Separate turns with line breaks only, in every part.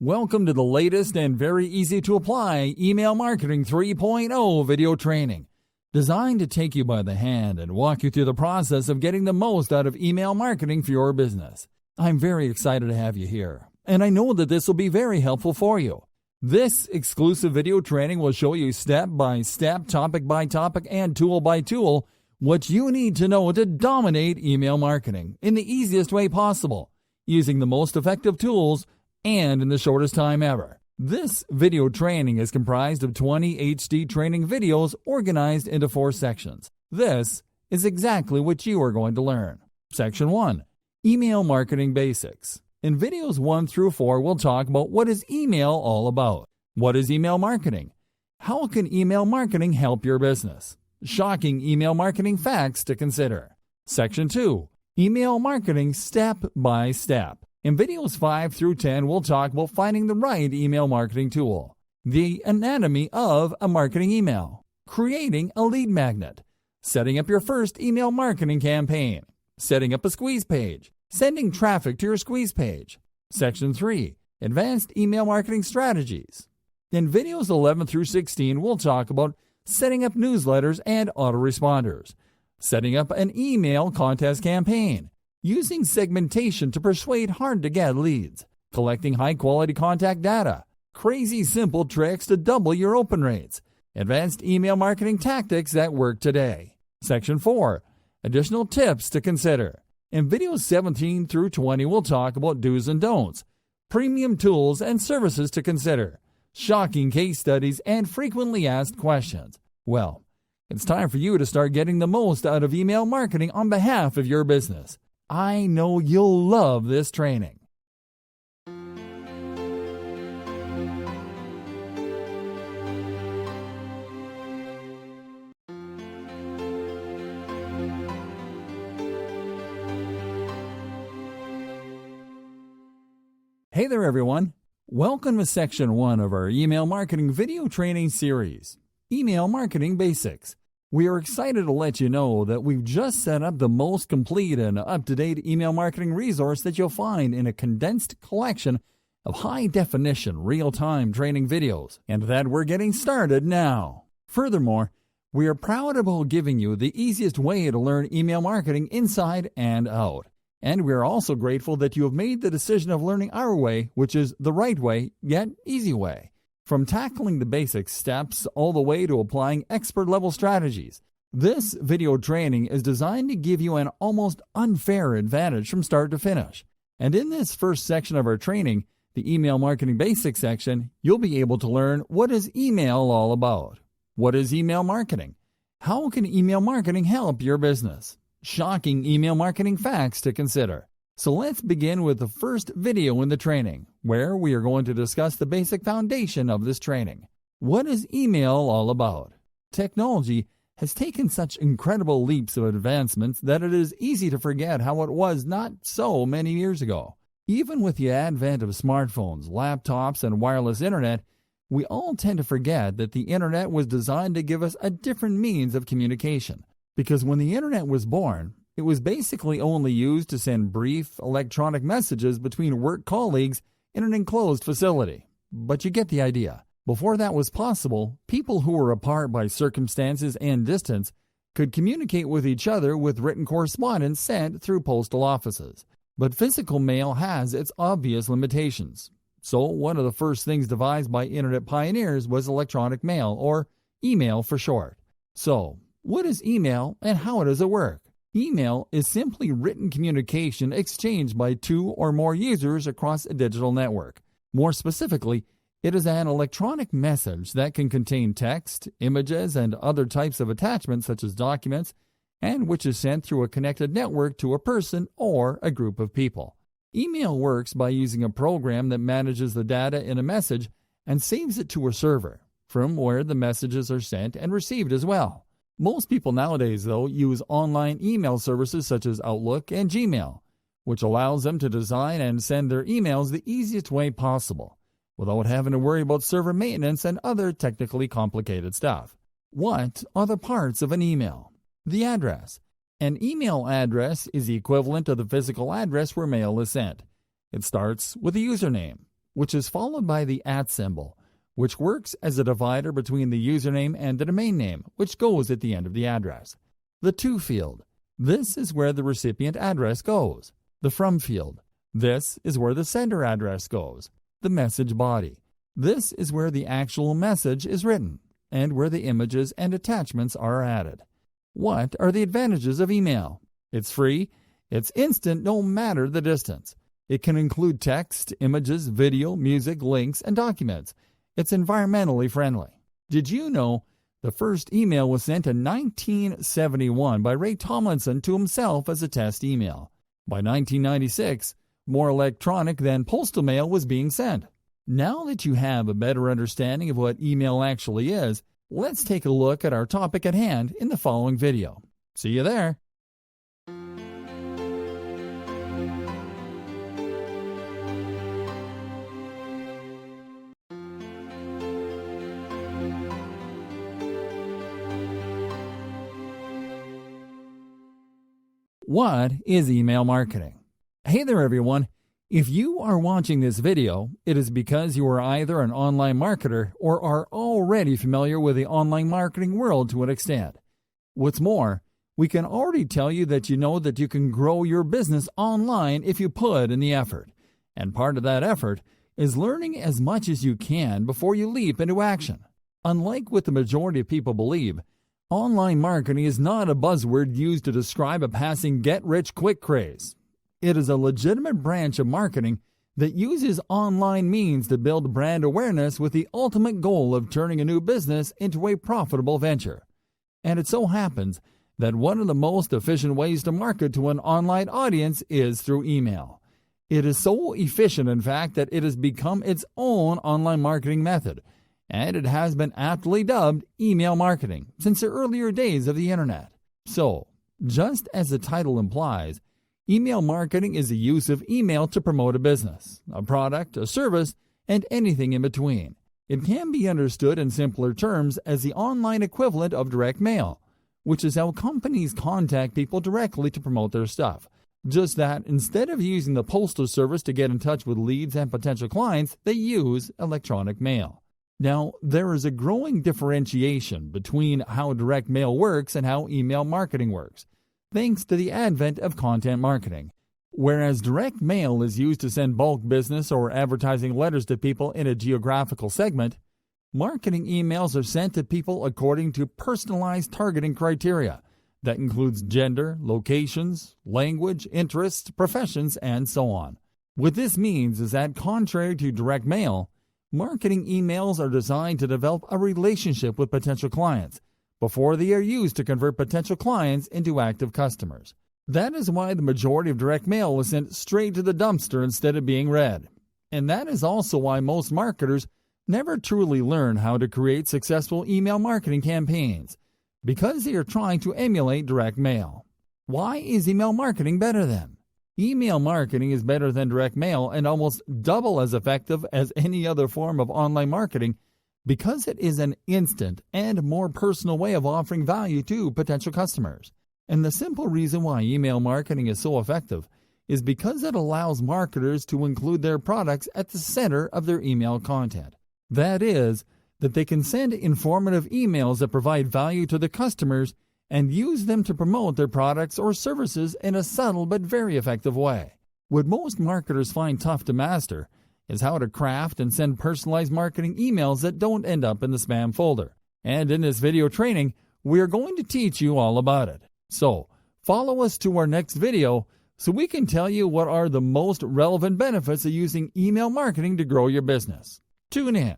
Welcome to the latest and very easy to apply Email Marketing 3.0 video training, designed to take you by the hand and walk you through the process of getting the most out of email marketing for your business. I'm very excited to have you here, and I know that this will be very helpful for you. This exclusive video training will show you step by step, topic by topic, and tool by tool what you need to know to dominate email marketing in the easiest way possible, using the most effective tools and in the shortest time ever. This video training is comprised of 20 HD training videos organized into 4 sections. This is exactly what you are going to learn. Section 1. Email Marketing Basics. In videos 1 through 4, we'll talk about what is email all about. What is email marketing? How can email marketing help your business? Shocking email marketing facts to consider. Section 2. Email Marketing Step by Step. In videos 5 through 10, we'll talk about finding the right email marketing tool, the anatomy of a marketing email, creating a lead magnet, setting up your first email marketing campaign, setting up a squeeze page, sending traffic to your squeeze page. Section 3. Advanced Email Marketing Strategies. In videos 11 through 16, we'll talk about setting up newsletters and autoresponders, setting up an email contest campaign, using segmentation to persuade hard-to-get leads, collecting high-quality contact data, crazy simple tricks to double your open rates, advanced email marketing tactics that work today. Section 4. Additional tips to consider. In videos 17 through 20, we'll talk about do's and don'ts, premium tools and services to consider, shocking case studies, and frequently asked questions. Well, it's time for you to start getting the most out of email marketing on behalf of your business. I know you'll love this training. Hey there, everyone. Welcome to Section 1 of our Email Marketing Video Training Series, Email Marketing Basics. We are excited to let you know that we've just set up the most complete and up-to-date email marketing resource that you'll find in a condensed collection of high-definition, real-time training videos, and that we're getting started now. Furthermore, we are proud about giving you the easiest way to learn email marketing inside and out. And we are also grateful that you have made the decision of learning our way, which is the right way, yet easy way. From tackling the basic steps all the way to applying expert-level strategies, this video training is designed to give you an almost unfair advantage from start to finish. And in this first section of our training, the Email Marketing Basics section, you'll be able to learn what is email all about. What is email marketing? How can email marketing help your business? Shocking email marketing facts to consider. So let's begin with the first video in the training, where we are going to discuss the basic foundation of this training. What is email all about? Technology has taken such incredible leaps of advancements that it is easy to forget how it was not so many years ago. Even with the advent of smartphones, laptops, and wireless internet, we all tend to forget that the internet was designed to give us a different means of communication. Because when the internet was born, it was basically only used to send brief electronic messages between work colleagues in an enclosed facility. But you get the idea. Before that was possible, people who were apart by circumstances and distance could communicate with each other with written correspondence sent through postal offices. But physical mail has its obvious limitations. So one of the first things devised by internet pioneers was electronic mail, or email for short. So, what is email and how does it work? Email is simply written communication exchanged by 2 or more users across a digital network. More specifically, it is an electronic message that can contain text, images, and other types of attachments such as documents, and which is sent through a connected network to a person or a group of people. Email works by using a program that manages the data in a message and saves it to a server, from where the messages are sent and received as well. Most people nowadays, though, use online email services such as Outlook and Gmail, which allows them to design and send their emails the easiest way possible, without having to worry about server maintenance and other technically complicated stuff. What are the parts of an email? The address. An email address is the equivalent of the physical address where mail is sent. It starts with a username. which is followed by the @ symbol, which works as a divider between the username and the domain name, which goes at the end of the address. The to field. This is where the recipient address goes. The from field. This is where the sender address goes. The message body. This is where the actual message is written and where the images and attachments are added. What are the advantages of email? It's free. It's instant no matter the distance. It can include text, images, video, music, links, and documents. It's environmentally friendly. Did you know the first email was sent in 1971 by Ray Tomlinson to himself as a test email? By 1996, more electronic than postal mail was being sent. Now that you have a better understanding of what email actually is, let's take a look at our topic at hand in the following video. See you there. What is email marketing? Hey there everyone. If you are watching this video, it is because you are either an online marketer or are already familiar with the online marketing world to an extent. What's more, we can already tell you that you know that you can grow your business online if you put in the effort. And part of that effort is learning as much as you can before you leap into action. Unlike what the majority of people believe, online marketing is not a buzzword used to describe a passing get-rich-quick craze. It is a legitimate branch of marketing that uses online means to build brand awareness with the ultimate goal of turning a new business into a profitable venture. And it so happens that one of the most efficient ways to market to an online audience is through email. It is so efficient, in fact, that it has become its own online marketing method, and it has been aptly dubbed email marketing since the earlier days of the internet. So, just as the title implies, email marketing is the use of email to promote a business, a product, a service, and anything in between. It can be understood in simpler terms as the online equivalent of direct mail, which is how companies contact people directly to promote their stuff. Just that instead of using the postal service to get in touch with leads and potential clients, they use electronic mail. Now, there is a growing differentiation between how direct mail works and how email marketing works, thanks to the advent of content marketing. Whereas direct mail is used to send bulk business or advertising letters to people in a geographical segment, marketing emails are sent to people according to personalized targeting criteria that includes gender, locations, language, interests, professions, and so on. What this means is that contrary to direct mail, marketing emails are designed to develop a relationship with potential clients before they are used to convert potential clients into active customers. That is why the majority of direct mail is sent straight to the dumpster instead of being read. And that is also why most marketers never truly learn how to create successful email marketing campaigns, because they are trying to emulate direct mail. Why is email marketing better then? Email marketing is better than direct mail and almost double as effective as any other form of online marketing because it is an instant and more personal way of offering value to potential customers. And the simple reason why email marketing is so effective is because it allows marketers to include their products at the center of their email content. That is, that they can send informative emails that provide value to the customers and use them to promote their products or services in a subtle but very effective way. What most marketers find tough to master is how to craft and send personalized marketing emails that don't end up in the spam folder. And in this video training, we are going to teach you all about it. So, follow us to our next video so we can tell you what are the most relevant benefits of using email marketing to grow your business. Tune in.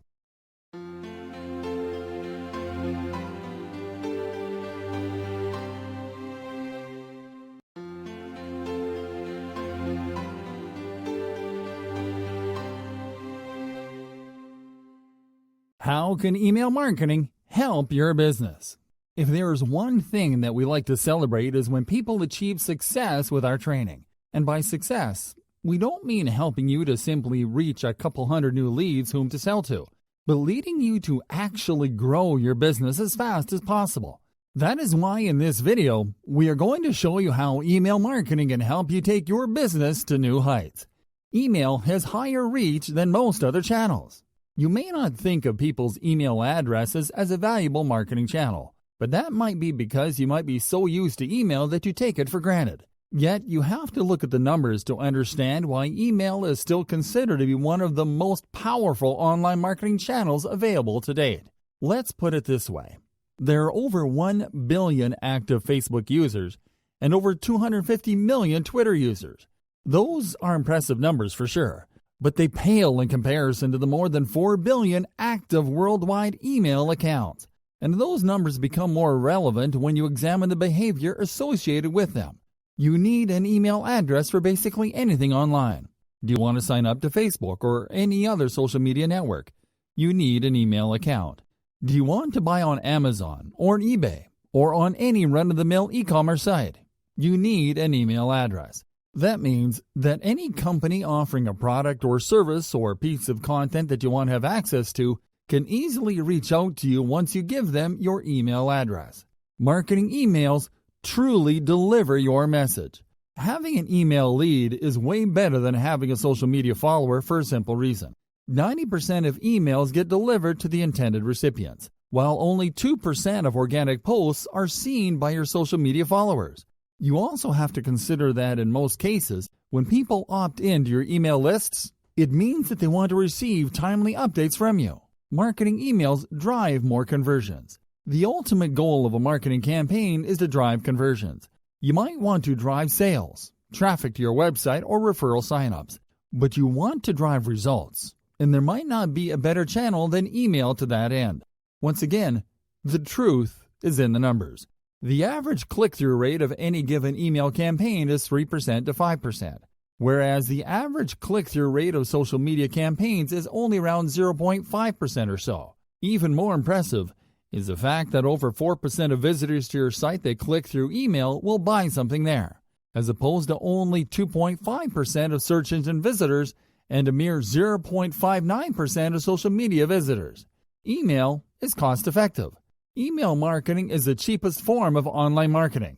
How can email marketing help your business? If there is one thing that we like to celebrate is when people achieve success with our training. And by success, we don't mean helping you to simply reach a couple hundred new leads whom to sell to, but leading you to actually grow your business as fast as possible. That is why in this video, we are going to show you how email marketing can help you take your business to new heights. Email has higher reach than most other channels. You may not think of people's email addresses as a valuable marketing channel, but that might be because you might be so used to email that you take it for granted. Yet, you have to look at the numbers to understand why email is still considered to be one of the most powerful online marketing channels available to date. Let's put it this way. There are over 1 billion active Facebook users and over 250 million Twitter users. Those are impressive numbers for sure, but they pale in comparison to the more than 4 billion active worldwide email accounts. And those numbers become more relevant when you examine the behavior associated with them. You need an email address for basically anything online. Do you want to sign up to Facebook or any other social media network? You need an email account. Do you want to buy on Amazon or eBay or on any run-of-the-mill e-commerce site? You need an email address. That means that any company offering a product or service or piece of content that you want to have access to can easily reach out to you once you give them your email address. Marketing emails truly deliver your message. Having an email lead is way better than having a social media follower for a simple reason. 90% of emails get delivered to the intended recipients, while only 2% of organic posts are seen by your social media followers. You also have to consider that in most cases, when people opt into your email lists, it means that they want to receive timely updates from you. Marketing emails drive more conversions. The ultimate goal of a marketing campaign is to drive conversions. You might want to drive sales, traffic to your website, or referral signups, but you want to drive results, and there might not be a better channel than email to that end. Once again, the truth is in the numbers. The average click-through rate of any given email campaign is 3% to 5%, whereas the average click-through rate of social media campaigns is only around 0.5% or so. Even more impressive is the fact that over 4% of visitors to your site that click through email will buy something there, as opposed to only 2.5% of search engine visitors and a mere 0.59% of social media visitors. Email is cost-effective. Email marketing is the cheapest form of online marketing.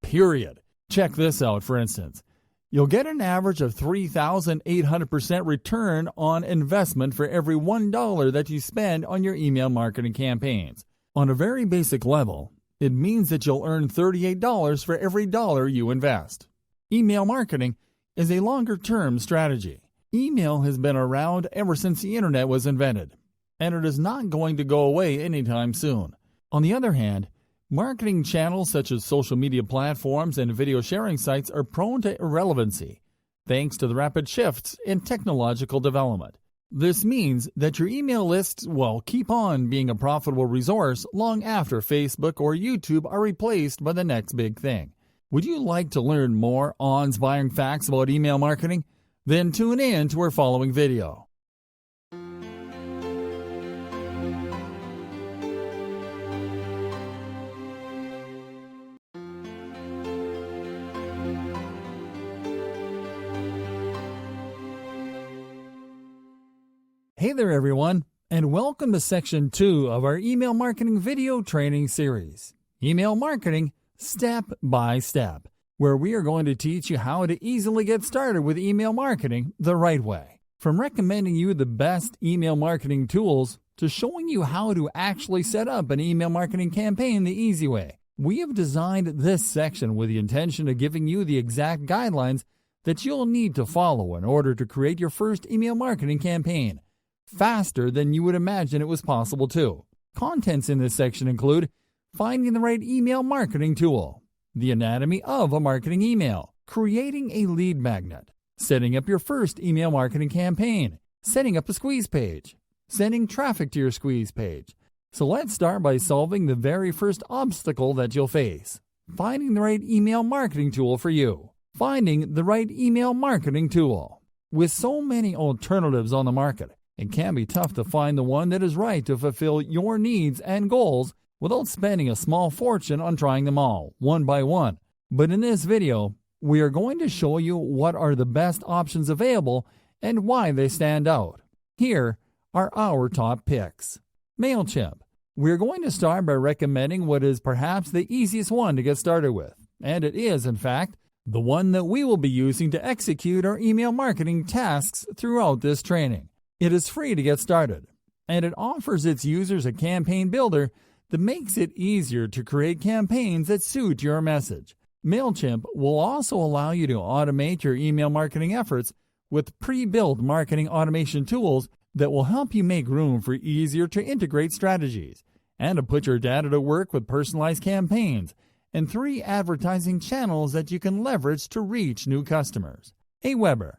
Period. Check this out, for instance. You'll get an average of 3,800% return on investment for every $1 that you spend on your email marketing campaigns. On a very basic level, it means that you'll earn $38 for every dollar you invest. Email marketing is a longer-term strategy. Email has been around ever since the internet was invented, and it is not going to go away anytime soon. On the other hand, marketing channels such as social media platforms and video sharing sites are prone to irrelevancy, thanks to the rapid shifts in technological development. This means that your email lists will keep on being a profitable resource long after Facebook or YouTube are replaced by the next big thing. Would you like to learn more awe-inspiring facts about email marketing? Then tune in to our following video. Hey there everyone, and welcome to Section 2 of our email marketing video training series, Email Marketing Step by Step, where we are going to teach you how to easily get started with email marketing the right way. From recommending you the best email marketing tools to showing you how to actually set up an email marketing campaign the easy way, we have designed this section with the intention of giving you the exact guidelines that you'll need to follow in order to create your first email marketing campaign faster than you would imagine it was possible to. Contents in this section include finding the right email marketing tool, the anatomy of a marketing email, creating a lead magnet, setting up your first email marketing campaign, setting up a squeeze page, sending traffic to your squeeze page. So let's start by solving the very first obstacle that you'll face, finding the right email marketing tool for you. Finding the right email marketing tool. With so many alternatives on the market, it can be tough to find the one that is right to fulfill your needs and goals without spending a small fortune on trying them all, one by one. But in this video, we are going to show you what are the best options available and why they stand out. Here are our top picks. MailChimp. We're going to start by recommending what is perhaps the easiest one to get started with, and it is, in fact, the one that we will be using to execute our email marketing tasks throughout this training. It is free to get started, and it offers its users a campaign builder that makes it easier to create campaigns that suit your message. MailChimp will also allow you to automate your email marketing efforts with pre-built marketing automation tools that will help you make room for easier to integrate strategies and to put your data to work with personalized campaigns and 3 advertising channels that you can leverage to reach new customers. Aweber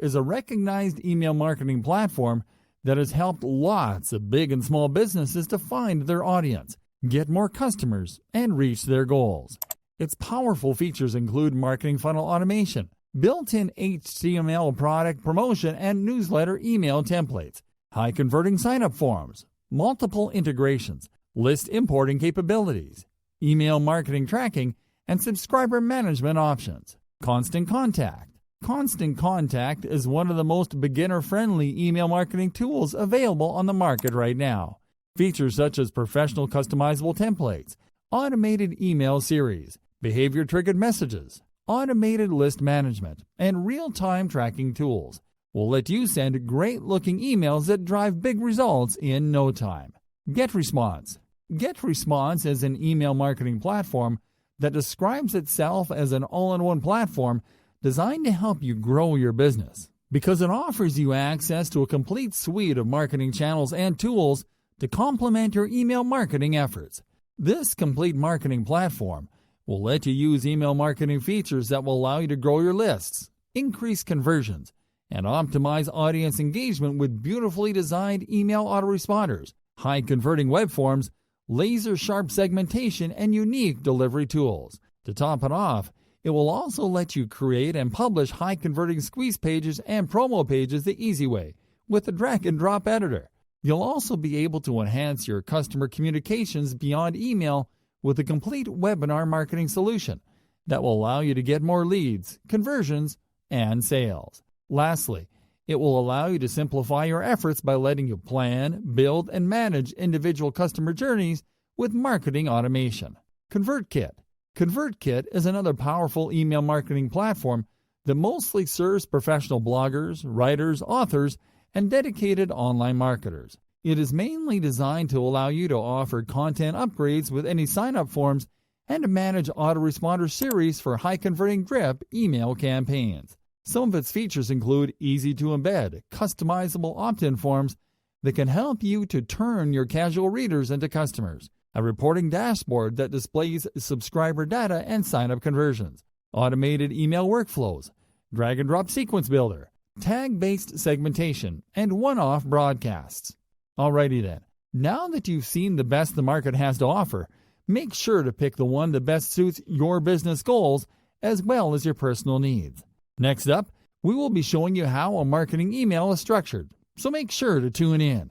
is a recognized email marketing platform that has helped lots of big and small businesses to find their audience, get more customers, and reach their goals. Its powerful features include marketing funnel automation, built-in HTML product promotion and newsletter email templates, high-converting sign-up forms, multiple integrations, list importing capabilities, email marketing tracking, and subscriber management options. Constant Contact. Constant Contact is one of the most beginner-friendly email marketing tools available on the market right now. Features such as professional customizable templates, automated email series, behavior-triggered messages, automated list management, and real-time tracking tools will let you send great-looking emails that drive big results in no time. GetResponse. GetResponse is an email marketing platform that describes itself as an all-in-one platform designed to help you grow your business because it offers you access to a complete suite of marketing channels and tools to complement your email marketing efforts. This complete marketing platform will let you use email marketing features that will allow you to grow your lists, increase conversions, and optimize audience engagement with beautifully designed email autoresponders, high-converting web forms, laser-sharp segmentation, and unique delivery tools. To top it off, it will also let you create and publish high-converting squeeze pages and promo pages the easy way with a drag-and-drop editor. You'll also be able to enhance your customer communications beyond email with a complete webinar marketing solution that will allow you to get more leads, conversions, and sales. Lastly, it will allow you to simplify your efforts by letting you plan, build, and manage individual customer journeys with marketing automation. ConvertKit. ConvertKit is another powerful email marketing platform that mostly serves professional bloggers, writers, authors, and dedicated online marketers. It is mainly designed to allow you to offer content upgrades with any sign-up forms and to manage autoresponder series for high-converting drip email campaigns. Some of its features include easy-to-embed, customizable opt-in forms that can help you to turn your casual readers into customers, a reporting dashboard that displays subscriber data and sign-up conversions, automated email workflows, drag-and-drop sequence builder, tag-based segmentation, and one-off broadcasts. Alrighty then, now that you've seen the best the market has to offer, make sure to pick the one that best suits your business goals as well as your personal needs. Next up, we will be showing you how a marketing email is structured, so make sure to tune in.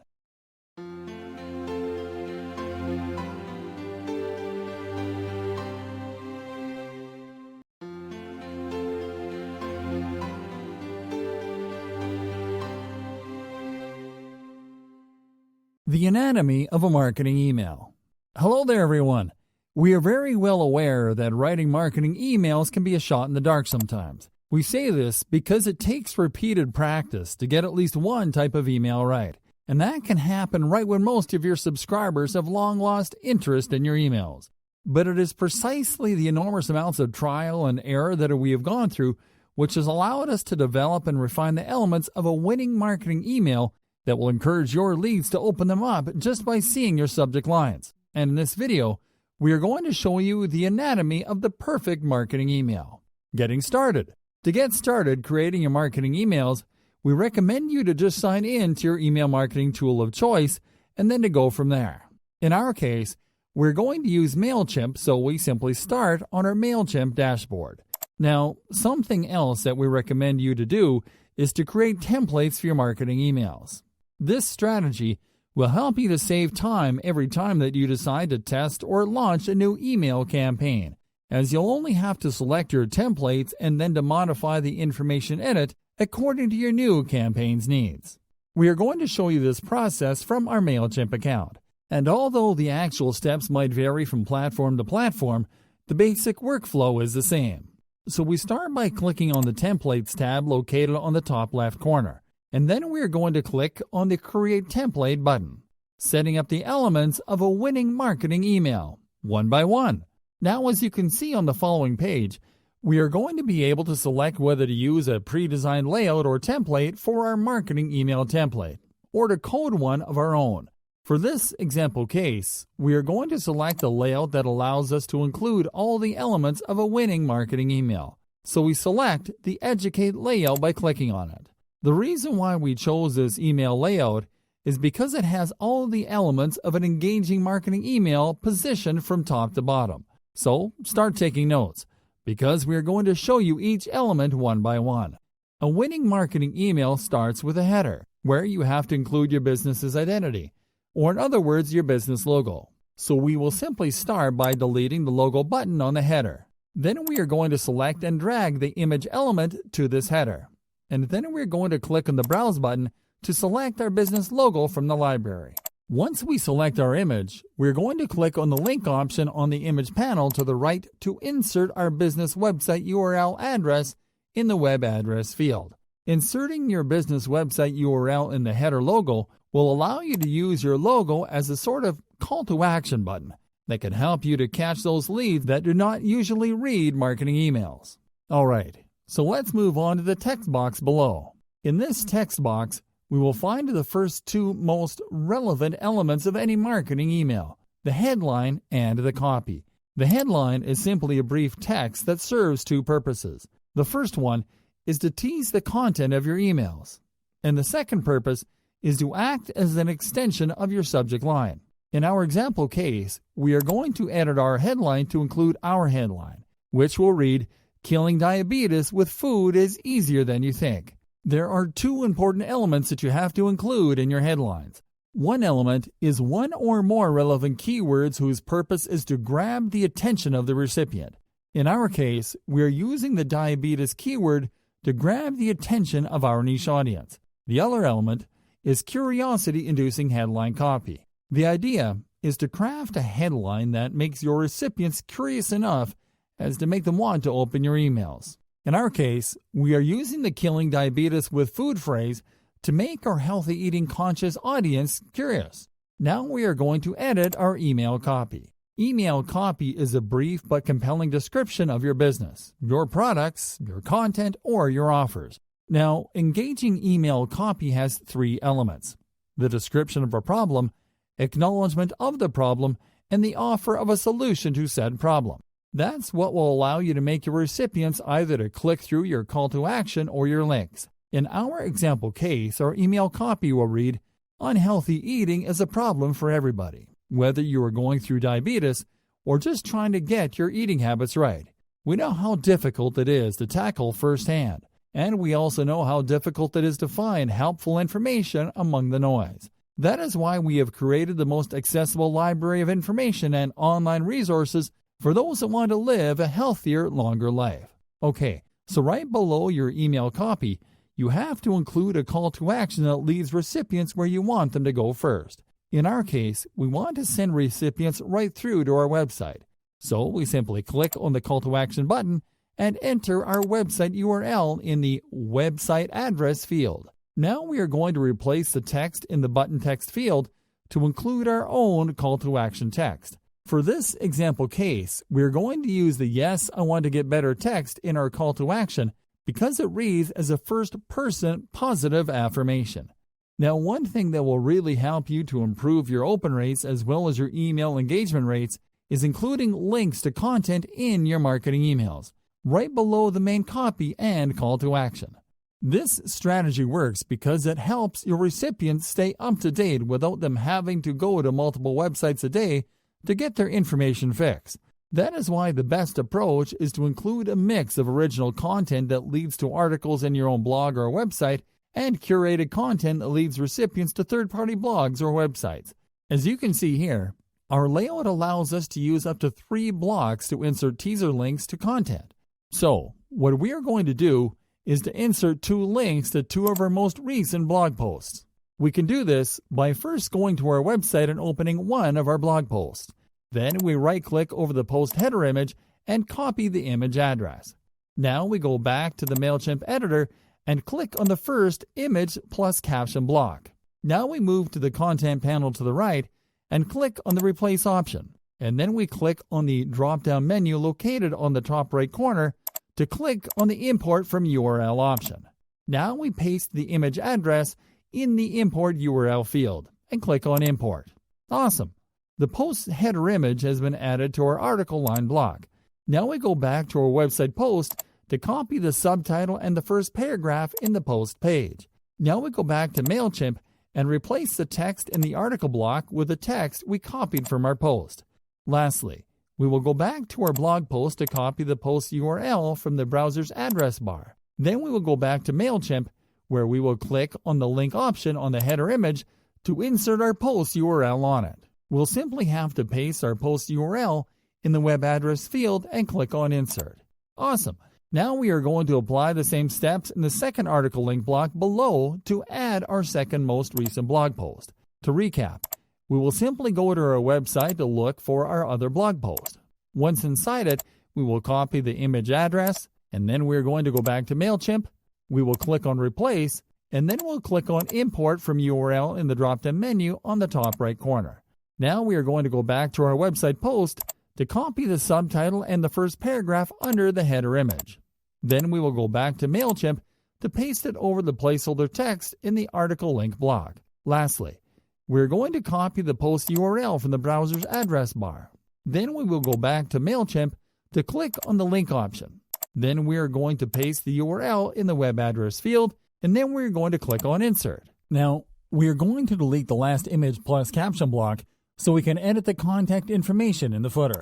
The anatomy of a marketing email. Hello there, everyone. We are very well aware that writing marketing emails can be a shot in the dark sometimes. We say this because it takes repeated practice to get at least one type of email right. And that can happen right when most of your subscribers have long lost interest in your emails. But it is precisely the enormous amounts of trial and error that we have gone through which has allowed us to develop and refine the elements of a winning marketing email that will encourage your leads to open them up just by seeing your subject lines. And in this video, we are going to show you the anatomy of the perfect marketing email. Getting started. To get started creating your marketing emails, we recommend you to just sign in to your email marketing tool of choice and then to go from there. In our case, we're going to use MailChimp, so we simply start on our MailChimp dashboard. Now, something else that we recommend you to do is to create templates for your marketing emails. This strategy will help you to save time every time that you decide to test or launch a new email campaign, as you'll only have to select your templates and then to modify the information in it according to your new campaign's needs. We are going to show you this process from our MailChimp account, and although the actual steps might vary from platform to platform, the basic workflow is the same. So we start by clicking on the Templates tab located on the top left corner, and then we are going to click on the Create Template button, setting up the elements of a winning marketing email, one by one. Now, as you can see on the following page, we are going to be able to select whether to use a pre-designed layout or template for our marketing email template, or to code one of our own. For this example case, we are going to select the layout that allows us to include all the elements of a winning marketing email. So we select the Educate layout by clicking on it. The reason why we chose this email layout is because it has all the elements of an engaging marketing email positioned from top to bottom. So start taking notes, because we are going to show you each element one by one. A winning marketing email starts with a header, where you have to include your business's identity, or in other words, your business logo. So we will simply start by deleting the logo button on the header. Then we are going to select and drag the image element to this header. And then we're going to click on the Browse button to select our business logo from the library. Once we select our image, we're going to click on the link option on the image panel to the right to insert our business website URL address in the web address field. Inserting your business website URL in the header logo will allow you to use your logo as a sort of call to action button that can help you to catch those leads that do not usually read marketing emails. Alright, so let's move on to the text box below. In this text box, we will find the first two most relevant elements of any marketing email, the headline and the copy. The headline is simply a brief text that serves two purposes. The first one is to tease the content of your emails, and the second purpose is to act as an extension of your subject line. In our example case, we are going to edit our headline to include our headline, which will read, "Killing diabetes with food is easier than you think." There are two important elements that you have to include in your headlines. One element is one or more relevant keywords whose purpose is to grab the attention of the recipient. In our case, we are using the diabetes keyword to grab the attention of our niche audience. The other element is curiosity-inducing headline copy. The idea is to craft a headline that makes your recipients curious enough as to make them want to open your emails. In our case, we are using the "killing diabetes with food" phrase to make our healthy eating conscious audience curious. Now we are going to edit our email copy. Email copy is a brief but compelling description of your business, your products, your content, or your offers. Now, engaging email copy has three elements: the description of a problem, acknowledgement of the problem, and the offer of a solution to said problem. That's what will allow you to make your recipients either to click through your call to action or your links. In our example case, our email copy will read, "Unhealthy eating is a problem for everybody, whether you are going through diabetes or just trying to get your eating habits right. We know how difficult it is to tackle firsthand, and we also know how difficult it is to find helpful information among the noise. That is why we have created the most accessible library of information and online resources for those that want to live a healthier, longer life." Okay, so right below your email copy, you have to include a call to action that leads recipients where you want them to go first. In our case, we want to send recipients right through to our website. So we simply click on the call to action button and enter our website URL in the website address field. Now we are going to replace the text in the button text field to include our own call to action text. For this example case, we're going to use the "Yes, I want to get better" text in our call to action because it reads as a first-person positive affirmation. Now, one thing that will really help you to improve your open rates as well as your email engagement rates is including links to content in your marketing emails, right below the main copy and call to action. This strategy works because it helps your recipients stay up to date without them having to go to multiple websites a day to get their information fixed. That is why the best approach is to include a mix of original content that leads to articles in your own blog or website and curated content that leads recipients to third-party blogs or websites. As you can see here, our layout allows us to use up to 3 blocks to insert teaser links to content. So, what we are going to do is to insert 2 links to 2 of our most recent blog posts. We can do this by first going to our website and opening one of our blog posts. Then we right-click over the post header image and copy the image address. Now we go back to the MailChimp editor and click on the first image plus caption block. Now we move to the content panel to the right and click on the replace option. And then we click on the drop-down menu located on the top right corner to click on the import from URL option. Now we paste the image address in the import URL field and click on import. Awesome! The post header image has been added to our article line block. Now we go back to our website post to copy the subtitle and the first paragraph in the post page. Now we go back to MailChimp and replace the text in the article block with the text we copied from our post. Lastly, we will go back to our blog post to copy the post URL from the browser's address bar. Then we will go back to MailChimp, where we will click on the link option on the header image to insert our post URL on it. We'll simply have to paste our post URL in the web address field and click on Insert. Awesome! Now we are going to apply the same steps in the second article link block below to add our second most recent blog post. To recap, we will simply go to our website to look for our other blog post. Once inside it, we will copy the image address, and then we're going to go back to MailChimp. We will click on Replace, and then we'll click on Import from URL in the drop-down menu on the top right corner. Now we are going to go back to our website post to copy the subtitle and the first paragraph under the header image. Then we will go back to MailChimp to paste it over the placeholder text in the article link block. Lastly, we're going to copy the post URL from the browser's address bar. Then we will go back to MailChimp to click on the link option. Then we are going to paste the URL in the web address field, and then we're going to click on Insert. Now, we are going to delete the last image plus caption block so we can edit the contact information in the footer.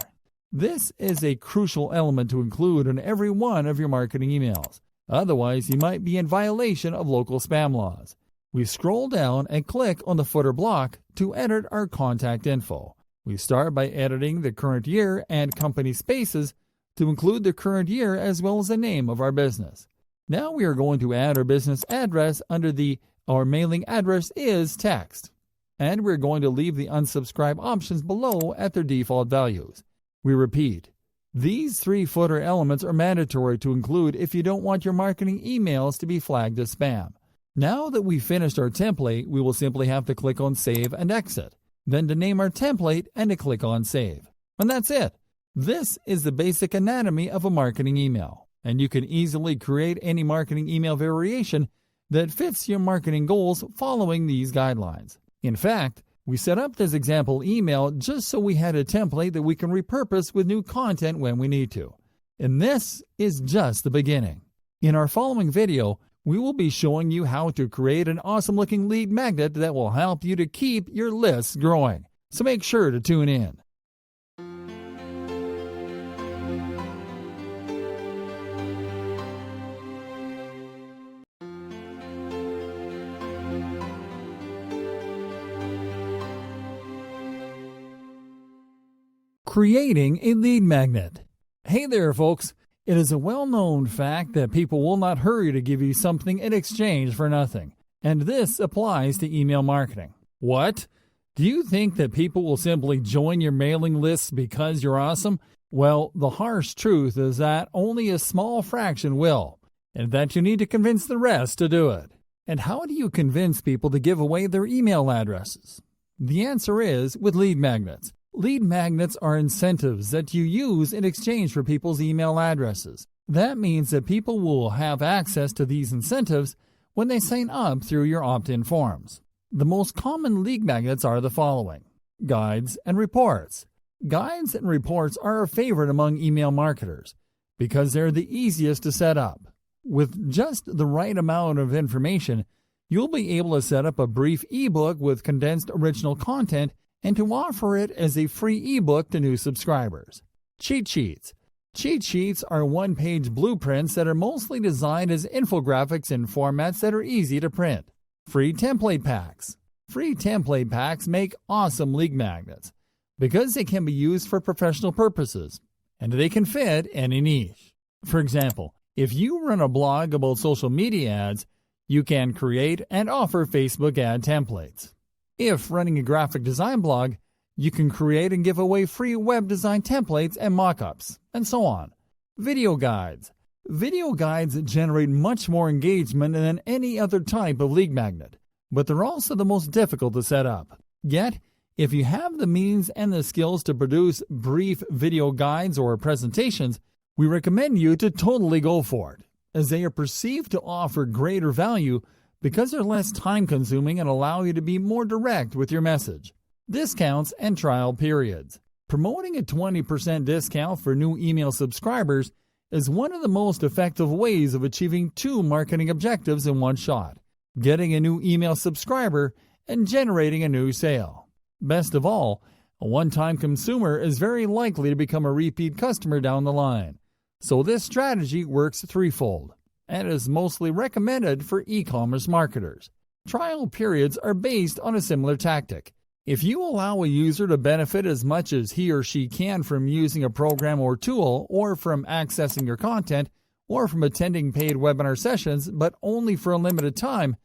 This is a crucial element to include in every one of your marketing emails. Otherwise, you might be in violation of local spam laws. We scroll down and click on the footer block to edit our contact info. We start by editing the current year and company spaces to include the current year as well as the name of our business. Now we are going to add our business address under the "Our mailing address is" text. And we're going to leave the unsubscribe options below at their default values. We repeat, these three footer elements are mandatory to include if you don't want your marketing emails to be flagged as spam. Now that we've finished our template, we will simply have to click on Save and Exit, then to name our template and to click on Save. And that's it. This is the basic anatomy of a marketing email, and you can easily create any marketing email variation that fits your marketing goals following these guidelines. In fact, we set up this example email just so we had a template that we can repurpose with new content when we need to. And this is just the beginning. In our following video, we will be showing you how to create an awesome-looking lead magnet that will help you to keep your lists growing. So make sure to tune in. Creating a lead magnet. Hey there, folks. It is a well-known fact that people will not hurry to give you something in exchange for nothing. And this applies to email marketing. What? Do you think that people will simply join your mailing lists because you're awesome? Well, the harsh truth is that only a small fraction will, and that you need to convince the rest to do it. And how do you convince people to give away their email addresses? The answer is with lead magnets. Lead magnets are incentives that you use in exchange for people's email addresses. That means that people will have access to these incentives when they sign up through your opt-in forms. The most common lead magnets are the following: guides and reports. Guides and reports are a favorite among email marketers because they're the easiest to set up. With just the right amount of information, you'll be able to set up a brief ebook with condensed original content and to offer it as a free ebook to new subscribers. Cheat sheets. Cheat sheets are one-page blueprints that are mostly designed as infographics in formats that are easy to print. Free template packs. Free template packs make awesome lead magnets because they can be used for professional purposes and they can fit any niche. For example, if you run a blog about social media ads, you can create and offer Facebook ad templates. If running a graphic design blog, you can create and give away free web design templates and mockups, and so on. Video guides. Video guides generate much more engagement than any other type of lead magnet, but they're also the most difficult to set up. Yet, if you have the means and the skills to produce brief video guides or presentations, we recommend you to totally go for it, as they are perceived to offer greater value because they're less time-consuming and allow you to be more direct with your message. Discounts and trial periods. Promoting a 20% discount for new email subscribers is one of the most effective ways of achieving two marketing objectives in one shot: getting a new email subscriber and generating a new sale. Best of all, a one-time consumer is very likely to become a repeat customer down the line. So this strategy works threefold and is mostly recommended for e-commerce marketers. Trial periods are based on a similar tactic. If you allow a user to benefit as much as he or she can from using a program or tool, or from accessing your content, or from attending paid webinar sessions, but only for a limited time,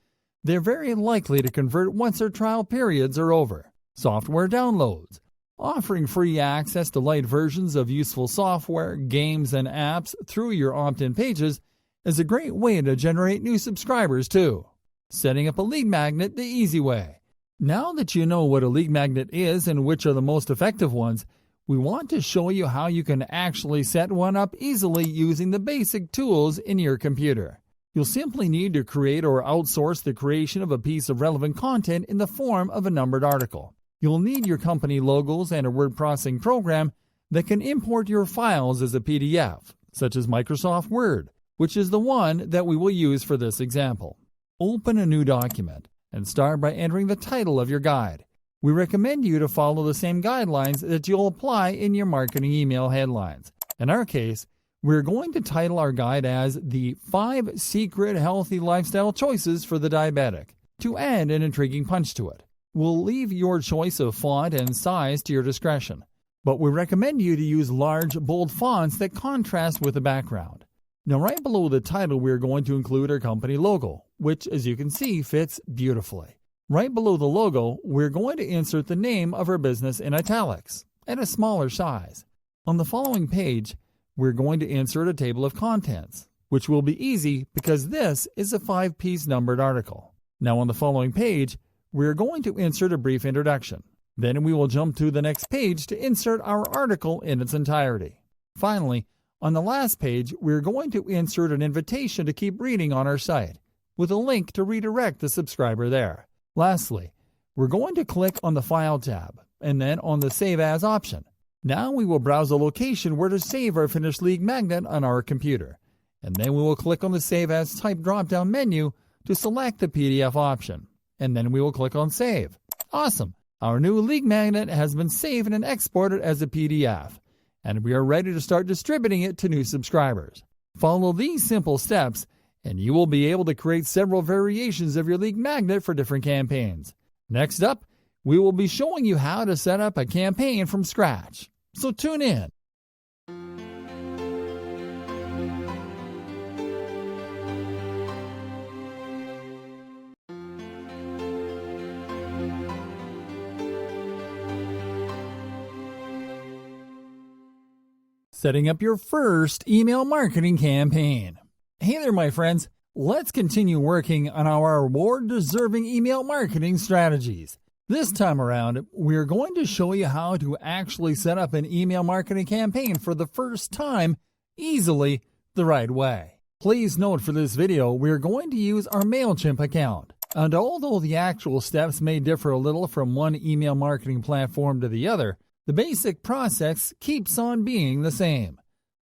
they're very likely to convert once their trial periods are over. Software downloads. Offering free access to light versions of useful software, games, and apps through your opt-in pages is a great way to generate new subscribers too. Setting up a lead magnet the easy way. Now that you know what a lead magnet is and which are the most effective ones, we want to show you how you can actually set one up easily using the basic tools in your computer. You'll simply need to create or outsource the creation of a piece of relevant content in the form of a numbered article. You'll need your company logos and a word processing program that can import your files as a PDF, such as Microsoft Word, which is the one that we will use for this example. Open a new document and start by entering the title of your guide. We recommend you to follow the same guidelines that you'll apply in your marketing email headlines. In our case, we're going to title our guide as the 5 Secret Healthy Lifestyle Choices for the Diabetic, to add an intriguing punch to it. We'll leave your choice of font and size to your discretion, but we recommend you to use large, bold fonts that contrast with the background. Now, right below the title, we're going to include our company logo, which, as you can see, fits beautifully. Right below the logo, we're going to insert the name of our business in italics and a smaller size. On the following page, we're going to insert a table of contents, which will be easy because this is a 5-piece numbered article. Now, on the following page, we're going to insert a brief introduction. Then we will jump to the next page to insert our article in its entirety. Finally, on the last page, we're going to insert an invitation to keep reading on our site, with a link to redirect the subscriber there. Lastly, we're going to click on the File tab, and then on the Save As option. Now we will browse a location where to save our finished lead magnet on our computer, and then we will click on the Save As type drop-down menu to select the PDF option, and then we will click on Save. Awesome! Our new lead magnet has been saved and exported as a PDF, and we are ready to start distributing it to new subscribers. Follow these simple steps, and you will be able to create several variations of your lead magnet for different campaigns. Next up, we will be showing you how to set up a campaign from scratch. So tune in. Setting up your first email marketing campaign. Hey there, my friends. Let's continue working on our reward-deserving email marketing strategies. This time around, we're going to show you how to actually set up an email marketing campaign for the first time, easily, the right way. Please note for this video, we're going to use our MailChimp account. And although the actual steps may differ a little from one email marketing platform to the other, the basic process keeps on being the same.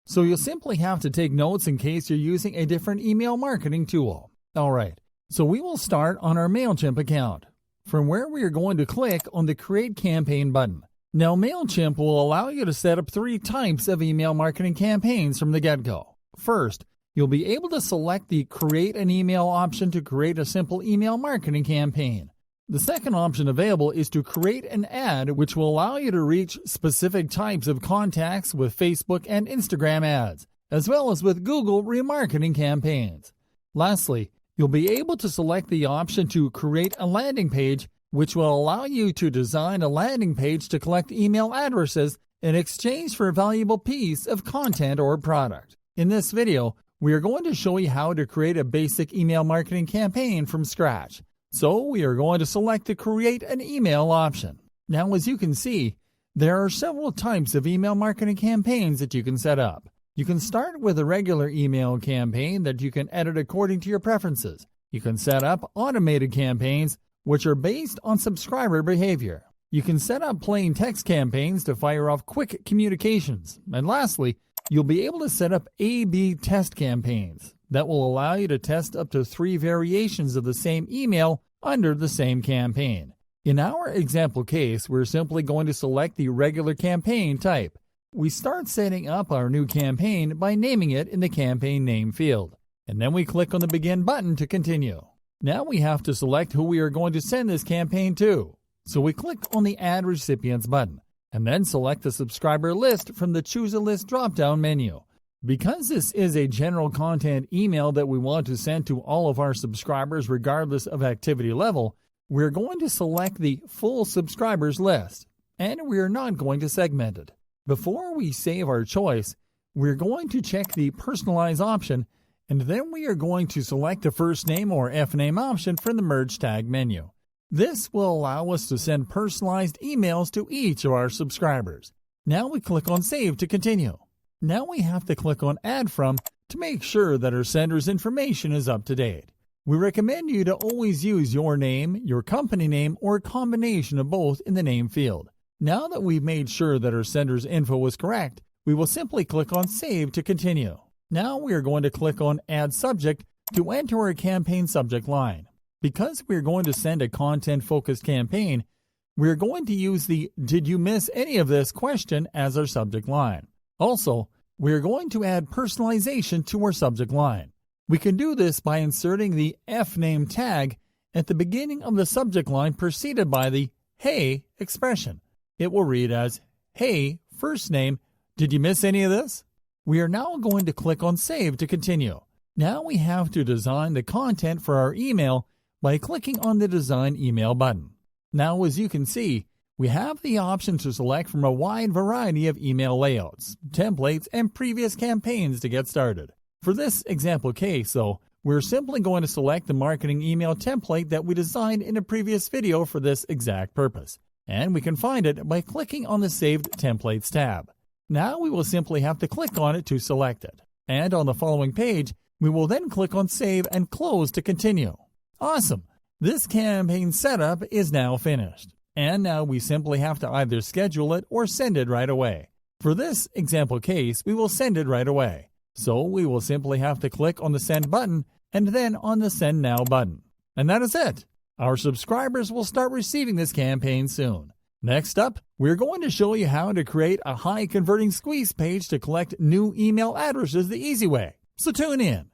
So you'll simply have to take notes in case you're using a different email marketing tool. Alright, so we will start on our MailChimp account, from where we are going to click on the Create Campaign button. Now, MailChimp will allow you to set up 3 types of email marketing campaigns from the get-go. First, you'll be able to select the Create an Email option to create a simple email marketing campaign. The second option available is to create an ad, which will allow you to reach specific types of contacts with Facebook and Instagram ads, as well as with Google remarketing campaigns. Lastly, you'll be able to select the option to create a landing page, which will allow you to design a landing page to collect email addresses in exchange for a valuable piece of content or product. In this video, we are going to show you how to create a basic email marketing campaign from scratch. So we are going to select the Create an Email option. Now, as you can see, there are several types of email marketing campaigns that you can set up. You can start with a regular email campaign that you can edit according to your preferences. You can set up automated campaigns, which are based on subscriber behavior. You can set up plain text campaigns to fire off quick communications. And lastly, you'll be able to set up A/B test campaigns that will allow you to test up to 3 variations of the same email under the same campaign. In our example case, we're simply going to select the regular campaign type. We start setting up our new campaign by naming it in the campaign name field, and then we click on the Begin button to continue. Now we have to select who we are going to send this campaign to. So we click on the Add Recipients button, and then select the subscriber list from the Choose a List drop-down menu. Because this is a general content email that we want to send to all of our subscribers regardless of activity level, we're going to select the Full Subscribers list, and we are not going to segment it. Before we save our choice, we're going to check the Personalize option, and then we are going to select the first name or F-name option from the Merge Tag menu. This will allow us to send personalized emails to each of our subscribers. Now we click on Save to continue. Now we have to click on Add From to make sure that our sender's information is up to date. We recommend you to always use your name, your company name, or a combination of both in the name field. Now that we've made sure that our sender's info is correct, we will simply click on Save to continue. Now we are going to click on Add Subject to enter our campaign subject line. Because we are going to send a content-focused campaign, we are going to use the "Did you miss any of this?" question as our subject line. Also, we are going to add personalization to our subject line. We can do this by inserting the F-name tag at the beginning of the subject line preceded by the "Hey" expression. It will read as, "Hey, first name, did you miss any of this?" We are now going to click on Save to continue. Now we have to design the content for our email by clicking on the Design Email button. Now, as you can see, we have the option to select from a wide variety of email layouts, templates, and previous campaigns to get started. For this example case, though, we're simply going to select the marketing email template that we designed in a previous video for this exact purpose. And we can find it by clicking on the Saved Templates tab. Now we will simply have to click on it to select it. And on the following page, we will then click on Save and Close to continue. Awesome! This campaign setup is now finished. And now we simply have to either schedule it or send it right away. For this example case, we will send it right away. So we will simply have to click on the Send button and then on the Send Now button. And that is it! Our subscribers will start receiving this campaign soon. Next up, we're going to show you how to create a high-converting squeeze page to collect new email addresses the easy way. So tune in.